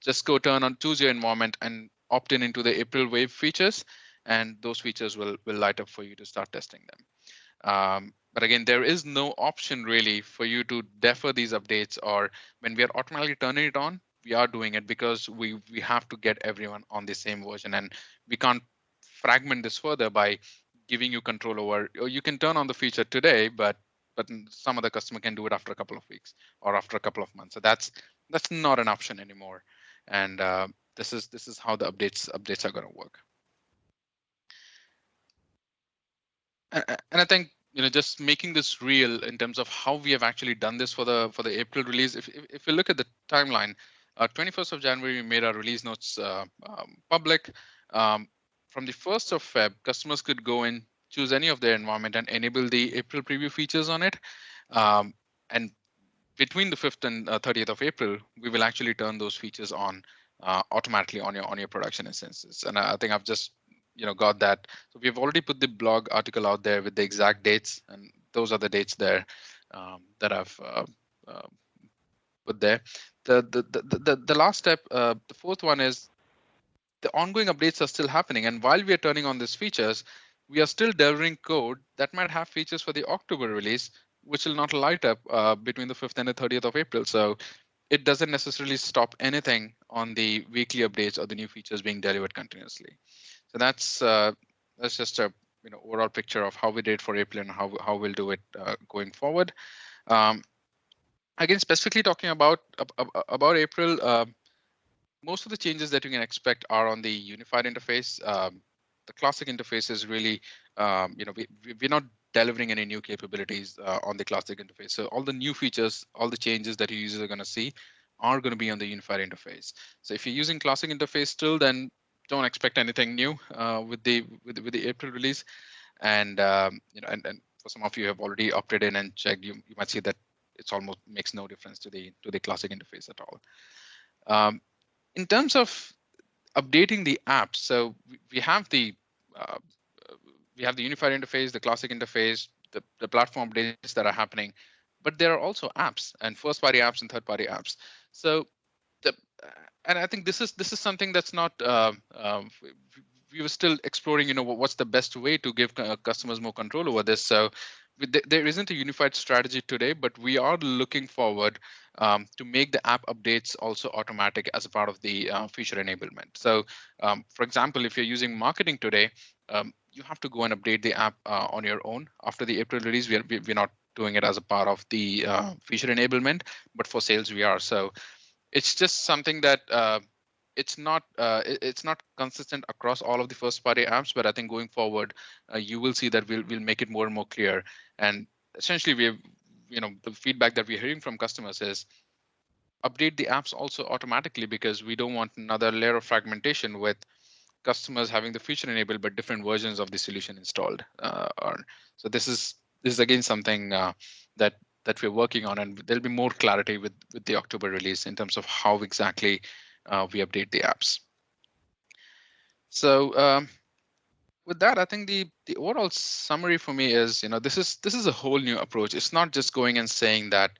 just go choose your environment and opt in into the April wave features, and those features will light up for you to start testing them. But again, there is no option really for you to defer these updates, or when we are automatically turning it on, we are doing it because we have to get everyone on the same version, and we can't fragment this further by giving you control over, or you can turn on the feature today, but some other customer can do it after a couple of weeks or after a couple of months. So that's not an option anymore. And this is how the updates are going to work. And I think just making this real in terms of how we have actually done this for the April release. If you look at the timeline, 21st of January we made our release notes public. From the 1st of Feb, customers could go in, choose any of their environment, and enable the April preview features on it. And between the 5th and 30th of April, we will actually turn those features on automatically on your production instances. And I think I've just got that. So we've already put the blog article out there with the exact dates, and those are the dates there that I've put there. The last step, the fourth one, is the ongoing updates are still happening. And while we are turning on these features, we are still delivering code that might have features for the October release, which will not light up between the 5th and the 30th of April. So it doesn't necessarily stop anything on the weekly updates or the new features being delivered continuously. So that's just a overall picture of how we did for April and how we'll do it going forward. Again, specifically talking about April, most of the changes that you can expect are on the unified interface. The classic interface is really, we're not delivering any new capabilities on the classic interface. So all the new features, all the changes that your users are going to see are going to be on the unified interface. So if you're using classic interface still, then don't expect anything new with the April release. And and for some of you who have already opted in and checked, you might see that it's almost makes no difference to the classic interface at all. In terms of updating the apps, so we have the unified interface, the classic interface, the platform updates that are happening, but there are also apps and first-party apps and third-party apps. So the and I think this is something that's not we were still exploring, what's the best way to give customers more control over this. So there isn't a unified strategy today, but we are looking forward to make the app updates also automatic as a part of the feature enablement. So for example, if you're using marketing today, you have to go and update the app on your own. After the April release, we're not doing it as a part of the feature enablement, but for sales we are. So it's just something that it's not consistent across all of the first party apps, but I think going forward you will see that we'll make it more and more clear. And essentially the feedback that we're hearing from customers is update the apps also automatically, because we don't want another layer of fragmentation with customers having the feature enabled but different versions of the solution installed. So this is again something that we're working on, and there'll be more clarity with the October release in terms of how exactly we update the apps. So with that, I think the overall summary for me is, this is a whole new approach. It's not just going and saying that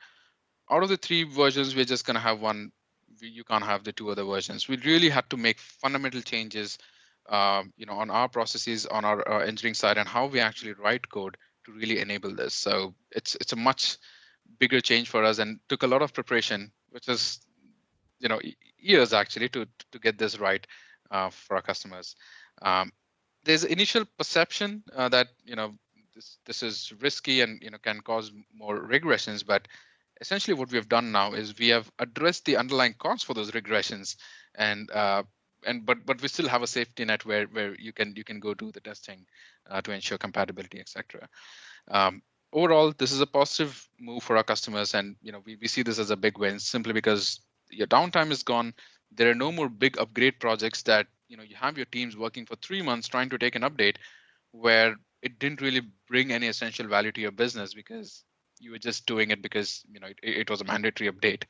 out of the 3 versions, we're just going to have one. You can't have the 2 other versions. We really had to make fundamental changes, on our processes, on our engineering side, and how we actually write code to really enable this. So it's a much bigger change for us, and took a lot of preparation, which is years actually to get this right for our customers. There's initial perception that this is risky and can cause more regressions, but essentially what we have done now is we have addressed the underlying cause for those regressions, but we still have a safety net where you can go do the testing to ensure compatibility, etc. Overall, this is a positive move for our customers, and we see this as a big win, simply because your downtime is gone. There are no more big upgrade projects that you have your teams working for 3 months trying to take an update where it didn't really bring any essential value to your business, because you were just doing it because it was a mandatory update.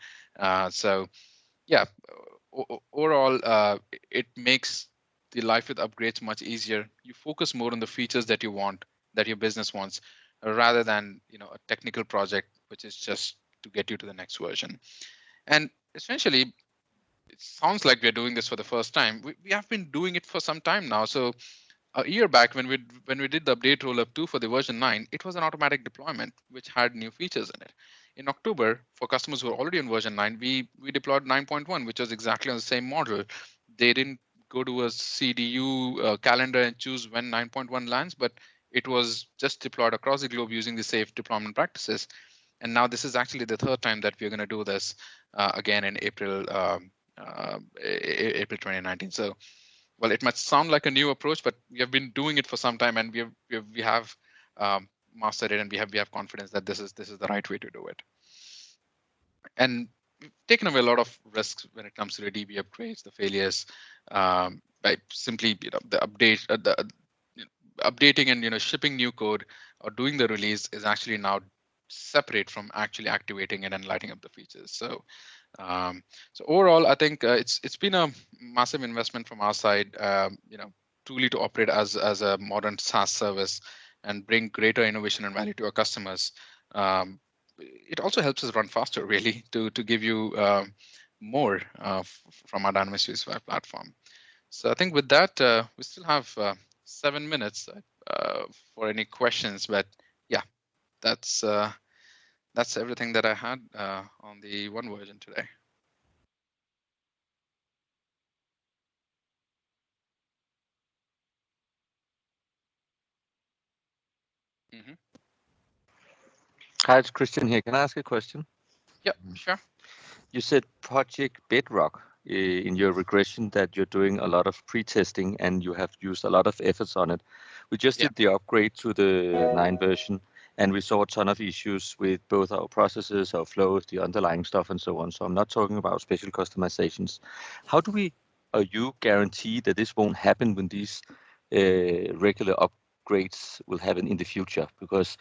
So yeah, overall, it makes the life with upgrades much easier. You focus more on the features that you want, that your business wants, rather than a technical project which is just to get you to the next version. And essentially, it sounds like we're doing this for the first time. We have been doing it for some time now. So a year back, when we did the update rollup 2 for the version 9, it was an automatic deployment which had new features in it. In October, for customers who are already on version 9, we deployed 9.1, which was exactly on the same model. They didn't go to a CDU calendar and choose when 9.1 lands, but it was just deployed across the globe using the safe deployment practices. And now this is actually the 3rd time that we're going to do this again in April 2019. So, well, it might sound like a new approach, but we have been doing it for some time, and we have mastered it, and we have confidence that this is the right way to do it. And we've taken away a lot of risks when it comes to the DB upgrades, the failures, by simply the update, updating and shipping new code or doing the release is actually now separate from actually activating it and lighting up the features. So so overall, I think it's been a massive investment from our side, truly to operate as a modern SaaS service and bring greater innovation and value to our customers. It also helps us run faster, really, to give you more from our Dynamics 365 platform. So I think with that, we still have 7 minutes for any questions, but yeah, that's everything that I had on the OneVersion today. Mm-hmm. Hi, it's Christian here. Can I ask a question? Yeah, sure. You said Project Bedrock in your regression that you're doing a lot of pre-testing and you have used a lot of efforts on it. We just did the upgrade to the 9 version, and we saw a ton of issues with both our processes, our flows, the underlying stuff, and so on. So I'm not talking about special customizations. How do we, or you guarantee that this won't happen when these regular upgrades will happen in the future? Because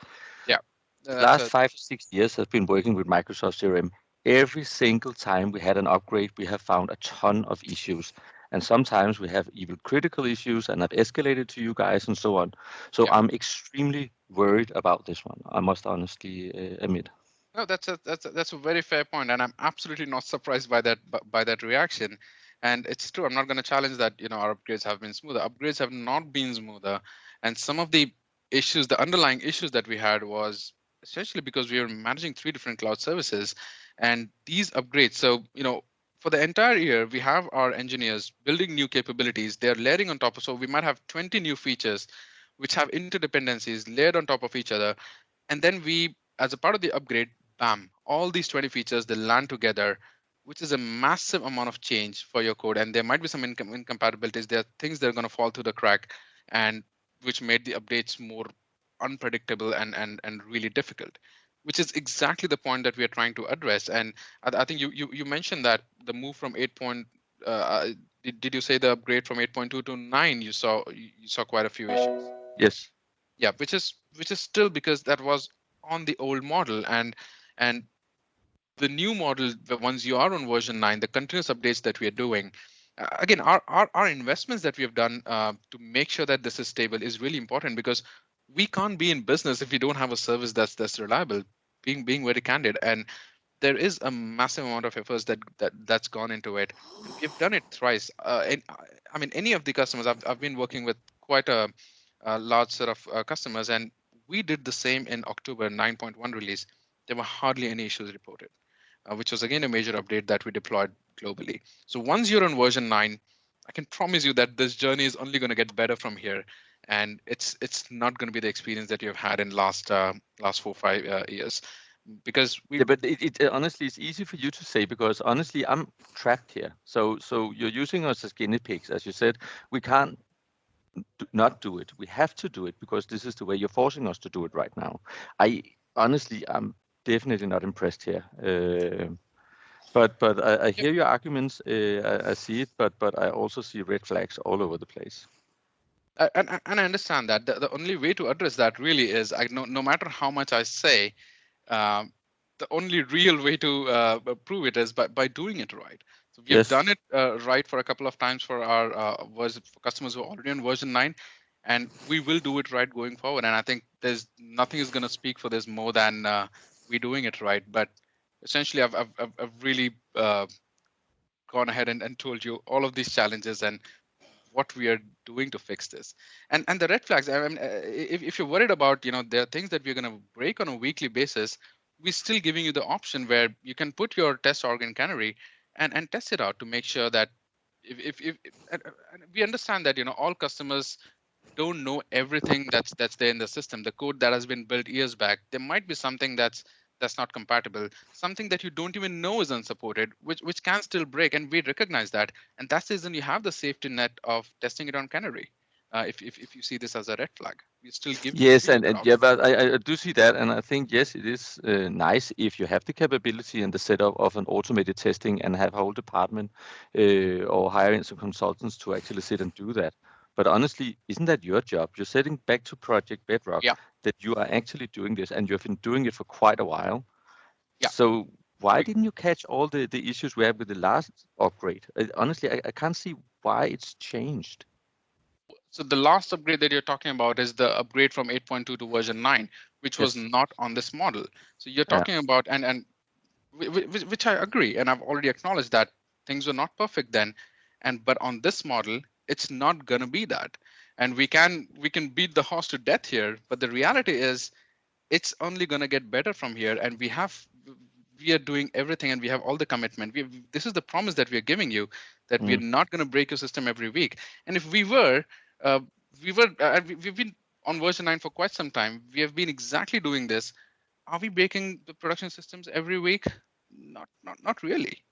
last 5 to 6 years has been working with Microsoft CRM. Every single time we had an upgrade, we have found a ton of issues. And sometimes we have even critical issues and have escalated to you guys and so on. So Yeah. I'm extremely worried about this one, I must honestly admit. No, that's a very fair point, and I'm absolutely not surprised by that reaction. And it's true. I'm not going to challenge that. Our upgrades have been smoother. Upgrades have not been smoother, and some of the issues, the underlying issues that we had was essentially because we were managing 3 different cloud services, and these upgrades. So for the entire year, we have our engineers building new capabilities. They're layering on top of. So we might have 20 new features, which have interdependencies layered on top of each other, and then we, as a part of the upgrade, bam, all these 20 features, they land together, which is a massive amount of change for your code. And there might be some incompatibilities. There are things that are going to fall through the crack, and which made the updates more unpredictable and really difficult, which is exactly the point that we are trying to address. And I think you mentioned that the move from 8. Did you say the upgrade from 8.2 to 9? You saw quite a few issues. Yes. Yeah, which is still because that was on the old model, and the new model, once you are on version 9, the continuous updates that we are doing, again, our investments that we have done to make sure that this is stable is really important, because we can't be in business if we don't have a service that's reliable. Being very candid, and there is a massive amount of efforts that's gone into it, and we've done it thrice. And I mean, any of the customers, I've been working with quite a large set of customers, and we did the same in October 9.1 release. There were hardly any issues reported, which was again a major update that we deployed globally. So once you're on version 9, I can promise you that this journey is only going to get better from here, and it's not going to be the experience that you've had in last 4-5 years, because we. Yeah, but it honestly, it's easy for you to say, because honestly, I'm trapped here. So you're using us as guinea pigs, as you said. We can't not do it. We have to do it because this is the way you're forcing us to do it right now. I'm definitely not impressed here. But I hear your arguments. I see it, but I also see red flags all over the place. And I understand that the only way to address that really is, no matter how much I say, the only real way to prove it is by doing it right. So we have done it right for a couple of times for our for customers who are already on version 9, and we will do it right going forward. And I think there's nothing is going to speak for this more than we doing it right. But essentially, I've really gone ahead and told you all of these challenges and what we are doing to fix this. And the red flags, I mean, if you're worried about, there are things that we're going to break on a weekly basis, we're still giving you the option where you can put your test organ canary and test it out to make sure that if and we understand that, all customers don't know everything that's there in the system. The code that has been built years back, there might be something that's not compatible, something that you don't even know is unsupported, which can still break, and we recognize that, and that's the reason you have the safety net of testing it on Canary. If you see this as a red flag, we still give yes, you and that yeah, option. but I do see that, and I think yes, it is nice if you have the capability and the setup of an automated testing and have a whole department or hire in some consultants to actually sit and do that. But honestly, isn't that your job? You're setting back to Project Bedrock that you are actually doing this, and you've been doing it for quite a while. Yeah. So why didn't you catch all the issues we had with the last upgrade? Honestly, I can't see why it's changed. So the last upgrade that you're talking about is the upgrade from 8.2 to version 9, which was not on this model. So you're talking about, and which I agree, and I've already acknowledged that things were not perfect then, but on this model, it's not going to be that. And we can beat the horse to death here, but the reality is it's only going to get better from here, and we are doing everything, and we have all the commitment. This is the promise that we are giving you, that we are not going to break your system every week. And if we were, we've been on version 9 for quite some time. We have been exactly doing this. Are we breaking the production systems every week? Not really.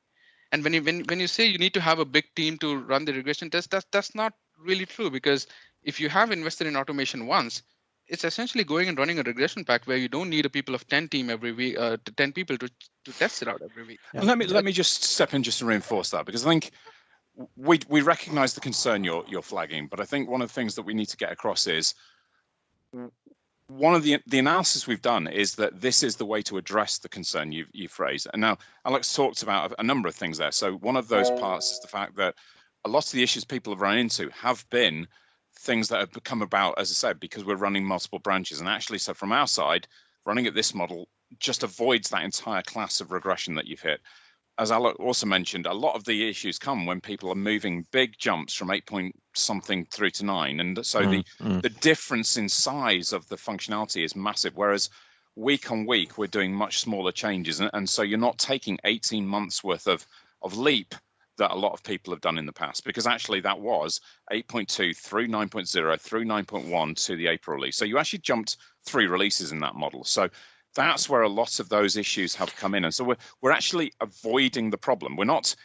And when you say you need to have a big team to run the regression test, that's not really true, because if you have invested in automation once, it's essentially going and running a regression pack where you don't need a people of 10 team every week, 10 people to test it out every week. Yeah. Let me just step in just to reinforce that, because I think we recognize the concern you're flagging, but I think one of the things that we need to get across is one of the analysis we've done is that this is the way to address the concern you phrased. And now Alex talked about a number of things there. So one of those parts is the fact that a lot of the issues people have run into have been things that have come about, as I said, because we're running multiple branches. And actually, so from our side, running at this model just avoids that entire class of regression that you've hit. As Alex also mentioned, a lot of the issues come when people are moving big jumps from 8 point something through to 9. And so the difference in size of the functionality is massive, whereas week on week, we're doing much smaller changes. And so you're not taking 18 months worth of leap that a lot of people have done in the past, because actually that was 8.2 through 9.0 through 9.1 to the April release. So you actually jumped 3 releases in that model. So that's where a lot of those issues have come in. And so we're actually avoiding the problem.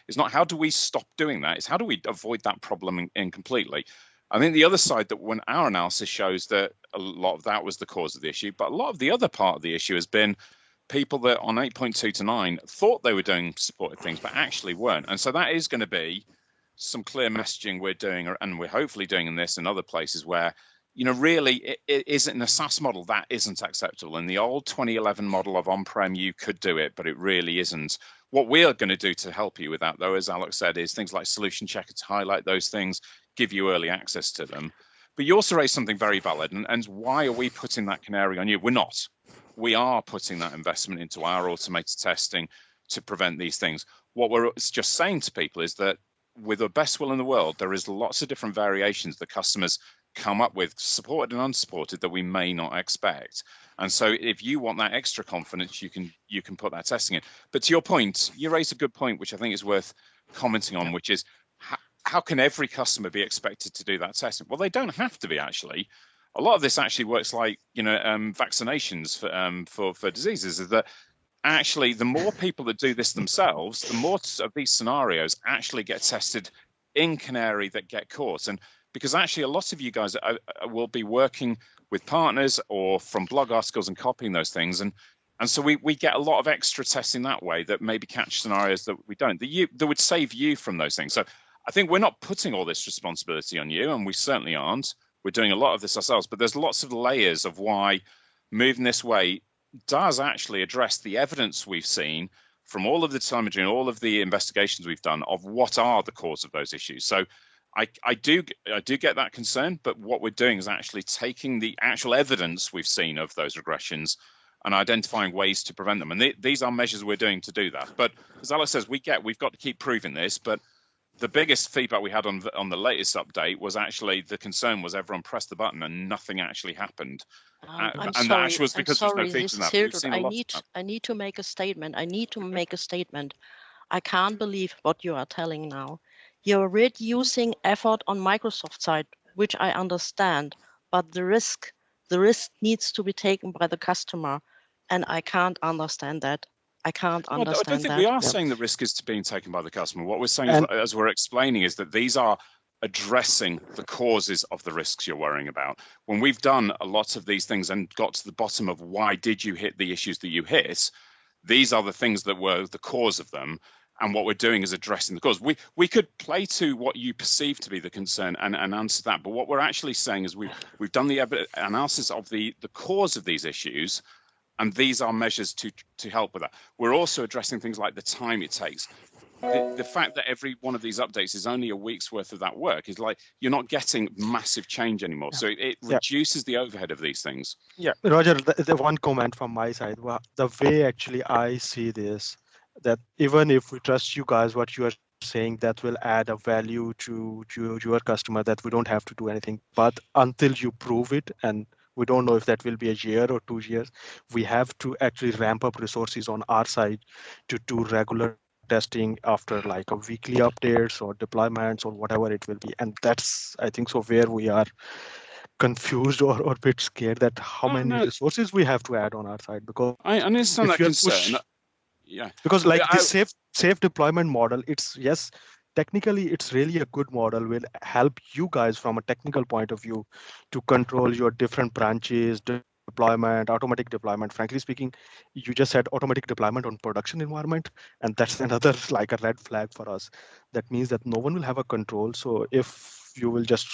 It's not how do we stop doing that, it's how do we avoid that problem in completely. I think the other side, that when our analysis shows that a lot of that was the cause of the issue, but a lot of the other part of the issue has been people that on 8.2 to 9 thought they were doing supported things, but actually weren't. And so that is going to be some clear messaging we're doing, and we're hopefully doing in this and other places where, really it isn't in a SaaS model that isn't acceptable. In the old 2011 model of on-prem, you could do it, but it really isn't. What we are going to do to help you with that, though, as Alex said, is things like Solution Checker to highlight those things, give you early access to them. But you also raised something very valid, and why are we putting that canary on you? We're not. We are putting that investment into our automated testing to prevent these things. What we're just saying to people is that with the best will in the world, there is lots of different variations that customers come up with, supported and unsupported, that we may not expect. And so if you want that extra confidence, you can put that testing in. But to your point, you raised a good point, which I think is worth commenting on, which is how can every customer be expected to do that testing? Well, they don't have to be, actually. A lot of this actually works like vaccinations for diseases, is that actually the more people that do this themselves, the more of these scenarios actually get tested in Canary that get caught. And because actually a lot of you guys will be working with partners or from blog articles and copying those things, and so we get a lot of extra testing that way that maybe catch scenarios that we don't, that would save you from those things. So I think we're not putting all this responsibility on you, and we certainly aren't. We're doing a lot of this ourselves, but there's lots of layers of why moving this way does actually address the evidence we've seen from all of the telemetry and all of the investigations we've done of what are the cause of those issues. So I do get that concern, but what we're doing is actually taking the actual evidence we've seen of those regressions and identifying ways to prevent them. And these are measures we're doing to do that. But as Alex says, we've got to keep proving this. But the biggest feedback we had on the latest update was actually the concern was everyone pressed the button and nothing actually happened. I'm and sorry. that was because there's no features in that. We've seen a lot of that. I need to make a statement. I can't believe what you are telling now. You're reducing effort on Microsoft side, which I understand, but the risk needs to be taken by the customer, and I can't understand that. I can't understand that. I don't think we are saying the risk is being taken by the customer. What we're saying, as we're explaining, is that these are addressing the causes of the risks you're worrying about. When we've done a lot of these things and got to the bottom of why did you hit the issues that you hit, these are the things that were the cause of them. And what we're doing is addressing the cause. We could play to what you perceive to be the concern and answer that. But what we're actually saying is we've done the analysis of the cause of these issues, and these are measures to help with that. We're also addressing things like the time it takes. The fact that every one of these updates is only a week's worth of that work is like you're not getting massive change anymore. So it reduces the overhead of these things. Yeah, Roger, the one comment from my side, the way actually I see this, that even if we trust you guys, what you are saying, that will add a value to your customer, that we don't have to do anything. But until you prove it, and we don't know if that will be a year or 2 years, we have to actually ramp up resources on our side to do regular testing after like a weekly updates or deployments or whatever it will be. And that's, I think, so where we are confused or a bit scared that how many resources we have to add on our side. Because I understand that concern. Yeah, because like this safe deployment model, technically it's really a good model, will help you guys from a technical point of view to control your different branches, deployment, automatic deployment. Frankly speaking, you just said automatic deployment on production environment, and that's another like a red flag for us. That means that no one will have a control. So if you will just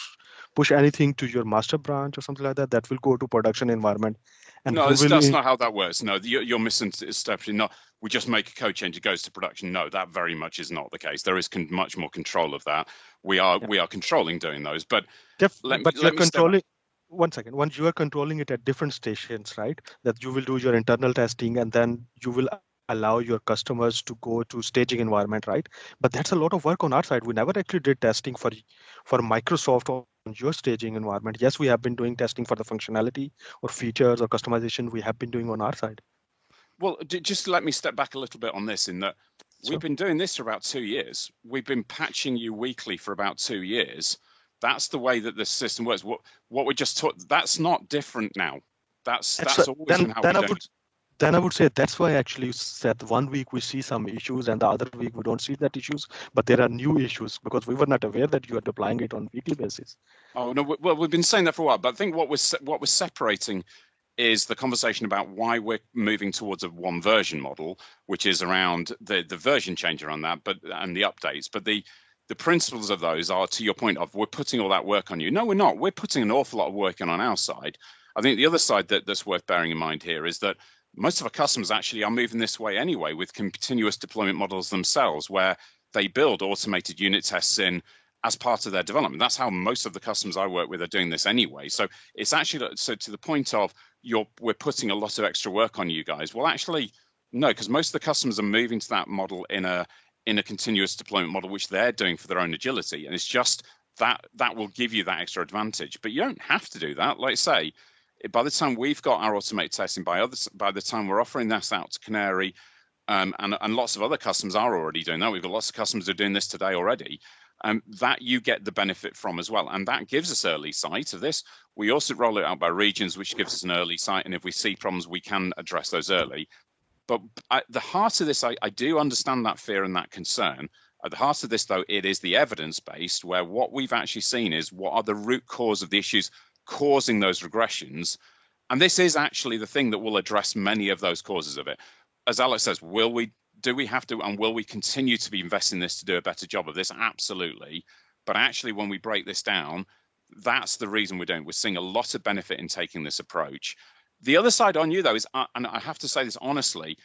push anything to your master branch or something like that, that will go to production environment. And no, you will that's not how that works. No, you're misinterpreting. Not we just make a code change, it goes to production. No, that very much is not the case. There is much more control of that. We are controlling doing those, but you're controlling. One second. Once you are controlling it at different stations, right? That you will do your internal testing, and then you will allow your customers to go to staging environment, right? But that's a lot of work on our side. We never actually did testing for Microsoft on your staging environment. Yes, we have been doing testing for the functionality or features or customization we have been doing on our side. Well, just let me step back a little bit on this in that we've been doing this for about 2 years. We've been patching you weekly for about 2 years. That's the way that the system works. What we just taught, that's not different now. That's always been how we do it. Then I would say that's why actually you said 1 week we see some issues and the other week we don't see that issues, but there are new issues because we were not aware that you are deploying it on weekly basis. Oh no, well we've been saying that for a while, but I think what we're separating is the conversation about why we're moving towards a OneVersion model, which is around the version change around that, and the updates. But the principles of those are, to your point of, we're putting all that work on you. No, we're not. We're putting an awful lot of work in on our side. I think the other side that's worth bearing in mind here is that most of our customers actually are moving this way anyway with continuous deployment models themselves, where they build automated unit tests in as part of their development. That's how most of the customers I work with are doing this anyway. So it's actually, so to the point of we're putting a lot of extra work on you guys. Well, actually, no, because most of the customers are moving to that model in a continuous deployment model, which they're doing for their own agility. And it's just that will give you that extra advantage. But you don't have to do that. Like I say, by the time we've got our automated testing, by the time we're offering this out to Canary, and lots of other customers are already doing that. We've got lots of customers who are doing this today already. That you get the benefit from as well. And that gives us early sight of this. We also roll it out by regions, which gives us an early sight. And if we see problems, we can address those early. But at the heart of this, I do understand that fear and that concern. At the heart of this, though, it is the evidence-based, where what we've actually seen is what are the root cause of the issues causing those regressions. And this is actually the thing that will address many of those causes of it. As Alex says, do we have to, and will we continue to be investing in this to do a better job of this? Absolutely. But actually, when we break this down, that's the reason we're doing it. We're seeing a lot of benefit in taking this approach. The other side on you, though, is, and I have to say this honestly,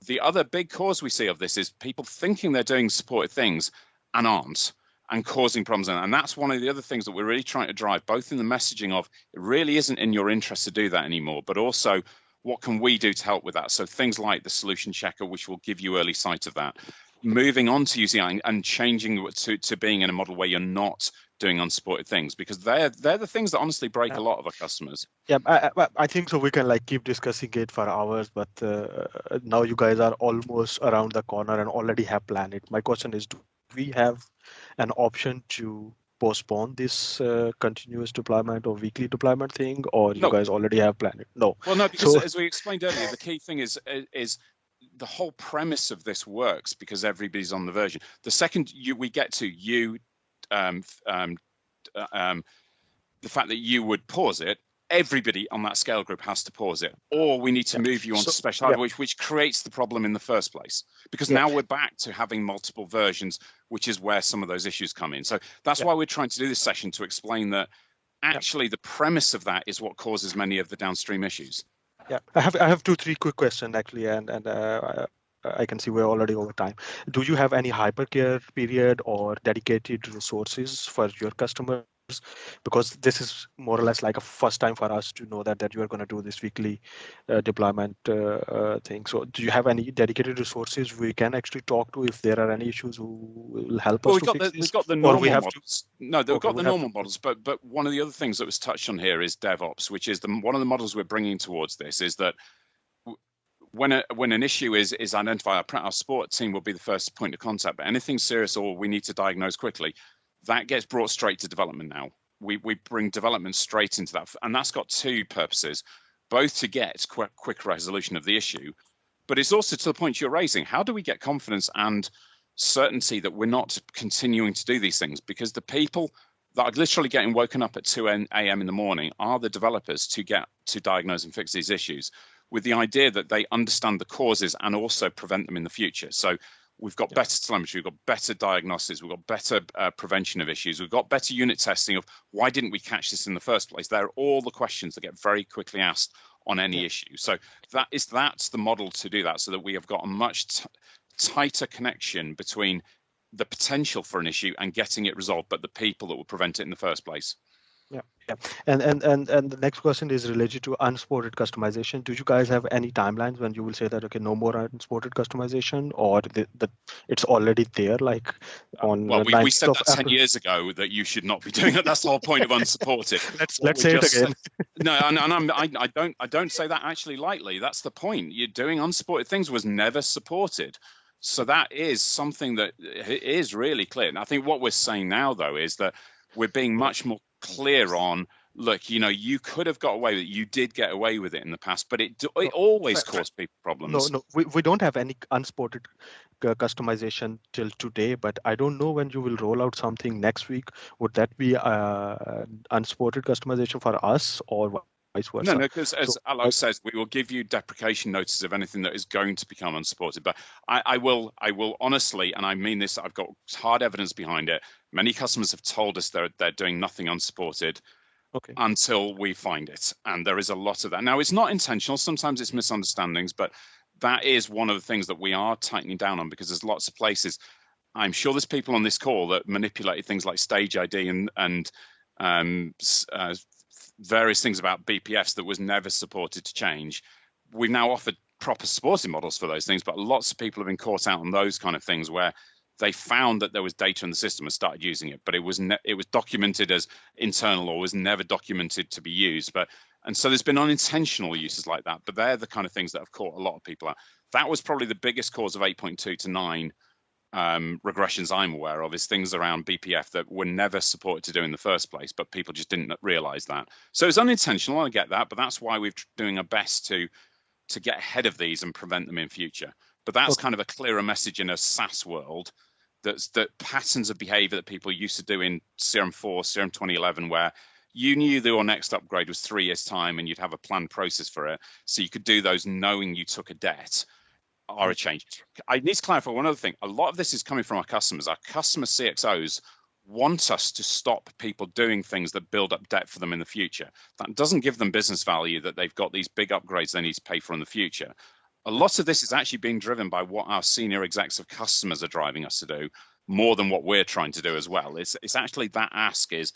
the other big cause we see of this is people thinking they're doing supported things and aren't, and causing problems. And that's one of the other things that we're really trying to drive, both in the messaging of it really isn't in your interest to do that anymore, but also what can we do to help with that? So things like the solution checker, which will give you early sight of that. Moving on to using and changing to being in a model where you're not doing unsupported things, because they're the things that honestly break a lot of our customers. Yeah, I think so. We can keep discussing it for hours, but now you guys are almost around the corner and already have planned it. My question is, do we have an option to postpone this continuous deployment or weekly deployment thing, or you guys already have planned it? No. Well, no, because as we explained earlier, the key thing is the whole premise of this works because everybody's on the version. The second we get to the fact that you would pause it, everybody on that scale group has to pause it, or we need to move you on to special hardware, which creates the problem in the first place, because now we're back to having multiple versions, which is where some of those issues come in. So that's why we're trying to do this session, to explain that actually the premise of that is what causes many of the downstream issues. Yeah, I have 2-3 quick questions actually, and I can see we're already over time. Do you have any hypercare period or dedicated resources for your customers? Because this is more or less like a first time for us to know that you are going to do this weekly deployment thing. So do you have any dedicated resources we can actually talk to if there are any issues who will help us to fix this? We've got the normal models. No, they've got the normal models, but one of the other things that was touched on here is DevOps, which is one of the models we're bringing towards this, is that when an issue is identified, our support team will be the first point of contact, but anything serious or we need to diagnose quickly, that gets brought straight to development now. We bring development straight into that, and that's got two purposes, both to get quick resolution of the issue, but it's also to the point you're raising. How do we get confidence and certainty that we're not continuing to do these things? Because the people that are literally getting woken up at 2 a.m. in the morning are the developers to diagnose and fix these issues, with the idea that they understand the causes and also prevent them in the future. So We've got better telemetry, we've got better diagnostics, we've got better prevention of issues, we've got better unit testing of why didn't we catch this in the first place? They're all the questions that get very quickly asked on any issue. So that's the model to do that, so that we have got a much tighter connection between the potential for an issue and getting it resolved, but the people that will prevent it in the first place. Yeah. And the next question is related to unsupported customization. Do you guys have any timelines when you will say that, okay, no more unsupported customization, or that it's already there, like on well, we said that 10 years ago that you should not be doing it. That's the whole point of unsupported. let's say it again. No, and I don't say that actually lightly. That's the point. You're doing unsupported things was never supported. So that is something that is really clear. And I think what we're saying now, though, is that we're being much more clear on, look, you could have got away with it. You did get away with it in the past, but it always caused people problems. No, we don't have any unsupported customization till today, but I don't know when you will roll out something next week. Would that be unsupported customization for us, or vice versa? No, because as Alex says, we will give you deprecation notices of anything that is going to become unsupported. But I will honestly, and I mean this, I've got hard evidence behind it. Many customers have told us they're doing nothing unsupported until we find it. And there is a lot of that. Now, it's not intentional. Sometimes it's misunderstandings, but that is one of the things that we are tightening down on, because there's lots of places. I'm sure there's people on this call that manipulated things like stage ID and various things about BPFs that was never supported to change. We've now offered proper supporting models for those things, but lots of people have been caught out on those kind of things where they found that there was data in the system and started using it, but it was documented as internal or was never documented to be used. And so there's been unintentional uses like that, but they're the kind of things that have caught a lot of people out. That was probably the biggest cause of 8.2 to 9 regressions I'm aware of, is things around BPF that were never supported to do in the first place, but people just didn't realize that. So it's unintentional, I get that, but that's why we're doing our best to get ahead of these and prevent them in future. But that's kind of a clearer message in a SaaS world, that patterns of behavior that people used to do in CRM 4, CRM 2011, where you knew that your next upgrade was 3 years' time and you'd have a planned process for it, so you could do those knowing you took a debt, are a change. I need to clarify one other thing. A lot of this is coming from our customers. Our customer CXOs want us to stop people doing things that build up debt for them in the future. That doesn't give them business value, that they've got these big upgrades they need to pay for in the future. A lot of this is actually being driven by what our senior execs of customers are driving us to do, more than what we're trying to do as well. It's actually that ask is,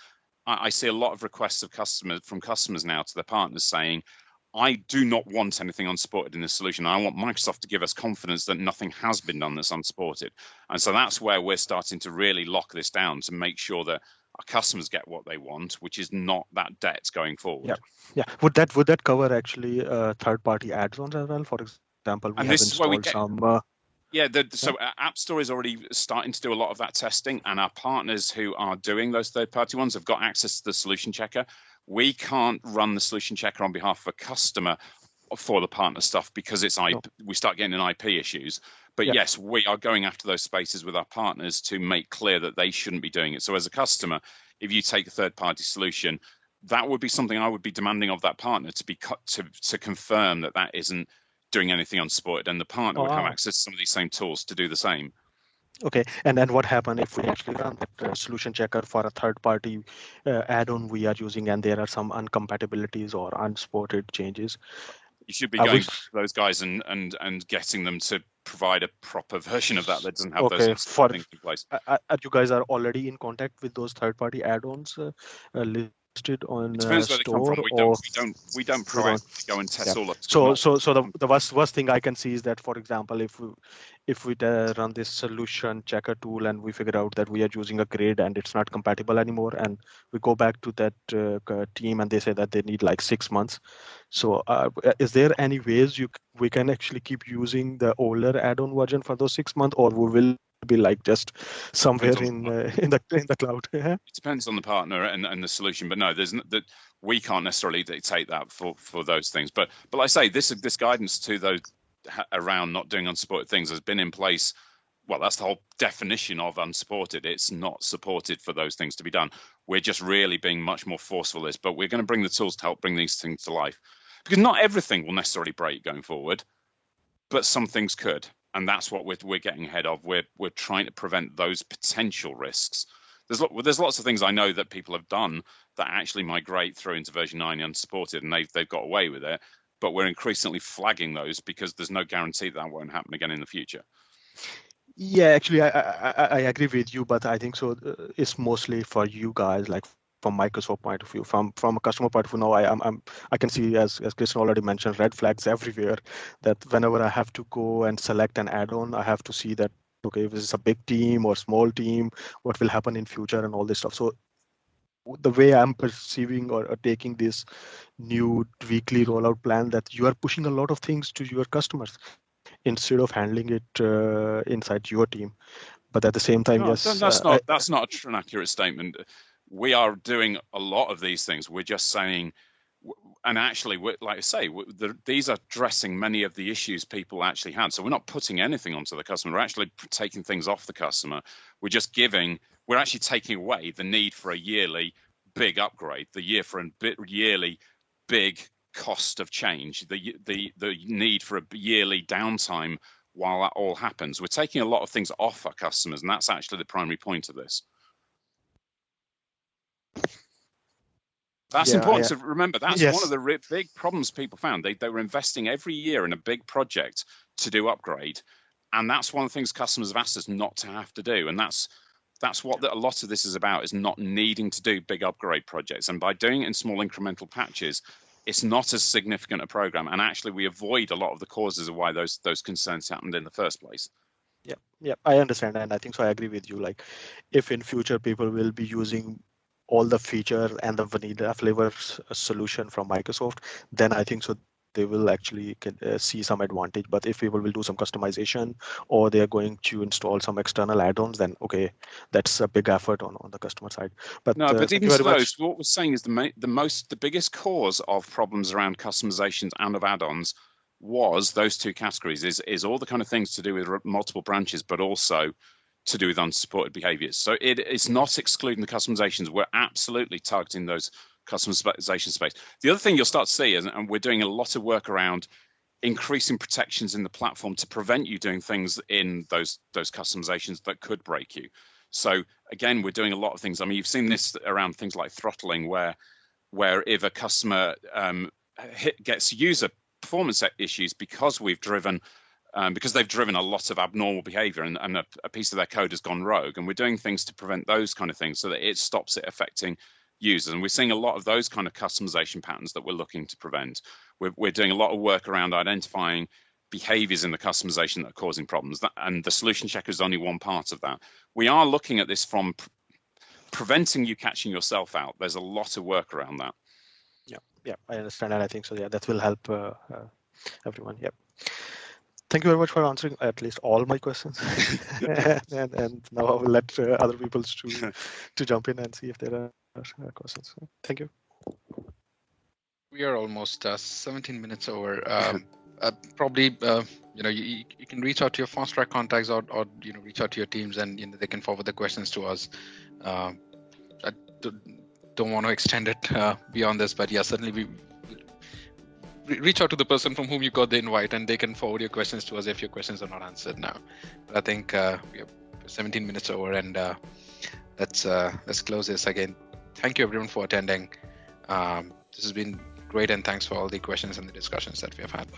I see a lot of requests from customers now to their partners saying, I do not want anything unsupported in this solution. I want Microsoft to give us confidence that nothing has been done that's unsupported. And so that's where we're starting to really lock this down to make sure that our customers get what they want, which is not that debt going forward. Yeah. Would that cover actually third-party add-ons as well? For example, we have installed some. So App Store is already starting to do a lot of that testing, and our partners who are doing those third-party ones have got access to the solution checker. We can't run the solution checker on behalf of a customer for the partner stuff because it's we start getting in IP issues. But yes, we are going after those spaces with our partners to make clear that they shouldn't be doing it. So as a customer, if you take a third-party solution, that would be something I would be demanding of that partner to confirm that isn't doing anything unsupported, and the partner would have access to some of these same tools to do the same. Okay, and then what happened if we actually run that solution checker for a third-party add-on we are using, and there are some incompatibilities or unsupported changes? You should be going to those guys and getting them to provide a proper version of that doesn't have those things in place. You guys are already in contact with those third-party add-ons listed on depends where store, they come from. We don't proactively go and test all of them. So the worst thing I can see is that, for example, if we run this solution checker tool and we figure out that we are using a grid and it's not compatible anymore, and we go back to that team and they say that they need like 6 months. So is there any ways we can actually keep using the older add-on version for those 6 months, or we will be like just somewhere in the cloud? It depends on the partner and the solution, but no, we can't necessarily dictate that for those things. But like I say, this guidance to those around not doing unsupported things has been in place. Well, that's the whole definition of unsupported. It's not supported for those things to be done. We're just really being much more forceful with this, but we're going to bring the tools to help bring these things to life, because not everything will necessarily break going forward, but some things could. and that's what we're getting ahead of. We're trying to prevent those potential risks. There's lots of things I know that people have done that actually migrate through into version 9 unsupported, and they've got away with it. But we're increasingly flagging those because there's no guarantee that won't happen again in the future. Yeah, actually, I agree with you, but I think so. It's mostly for you guys, like from Microsoft point of view. From a customer point of view, now I can see, as Christian already mentioned, red flags everywhere. That whenever I have to go and select an add-on, I have to see that, okay, if this is a big team or small team, what will happen in future and all this stuff. So the way I'm perceiving or taking this new weekly rollout plan, that you are pushing a lot of things to your customers instead of handling it inside your team. But at the same time, no, yes, that's not an accurate statement. We are doing a lot of these things. We're just saying, and actually, like I say, these are addressing many of the issues people actually had. So we're not putting anything onto the customer. We're actually taking things off the customer. We're actually taking away the need for a yearly big upgrade, yearly big cost of change, the need for a yearly downtime while that all happens. We're taking a lot of things off our customers, and that's actually the primary point of this. That's important to remember. That's one of the big problems people found. They were investing every year in a big project to do upgrade, and that's one of the things customers have asked us not to have to do. And that's what a lot of this is about, is not needing to do big upgrade projects. And by doing it in small incremental patches, it's not as significant a program, and actually we avoid a lot of the causes of why those concerns happened in the first place. Yeah, I understand, and I think so. I agree with you. Like, if in future people will be using all the feature and the vanilla flavor solution from Microsoft, then I think so they will actually see some advantage. But if people will do some customization, or they are going to install some external add-ons, then okay, that's a big effort on the customer side. But no, but even to those, much. what we're saying is the biggest cause of problems around customizations and of add-ons was those two categories, is all the kind of things to do with multiple branches, but also to do with unsupported behaviors. So it's not excluding the customizations. We're absolutely targeting those customization space. The other thing you'll start to see is, and we're doing a lot of work around increasing protections in the platform to prevent you doing things in those customizations that could break you. So again, we're doing a lot of things. I mean, you've seen this around things like throttling, where if a customer gets user performance issues because they've driven a lot of abnormal behavior, and a piece of their code has gone rogue, and we're doing things to prevent those kind of things so that it stops it affecting users. And we're seeing a lot of those kind of customization patterns that we're looking to prevent. We're doing a lot of work around identifying behaviors in the customization that are causing problems, and the solution checker is only one part of that. We are looking at this from preventing you catching yourself out. There's a lot of work around that. Yeah, I understand, and I think so. Yeah, that will help everyone. Yeah. Thank you very much for answering at least all my questions. and now I will let other people to jump in and see if there are questions. Thank you. We are almost 17 minutes over. Probably, you can reach out to your FastTrack contacts, or reach out to your teams, and they can forward the questions to us. I don't want to extend it beyond this, but yeah, certainly we reach out to the person from whom you got the invite, and they can forward your questions to us if your questions are not answered now. But I think we are 17 minutes over, and let's close this again. Thank you everyone for attending. This has been great, and thanks for all the questions and the discussions that we have had.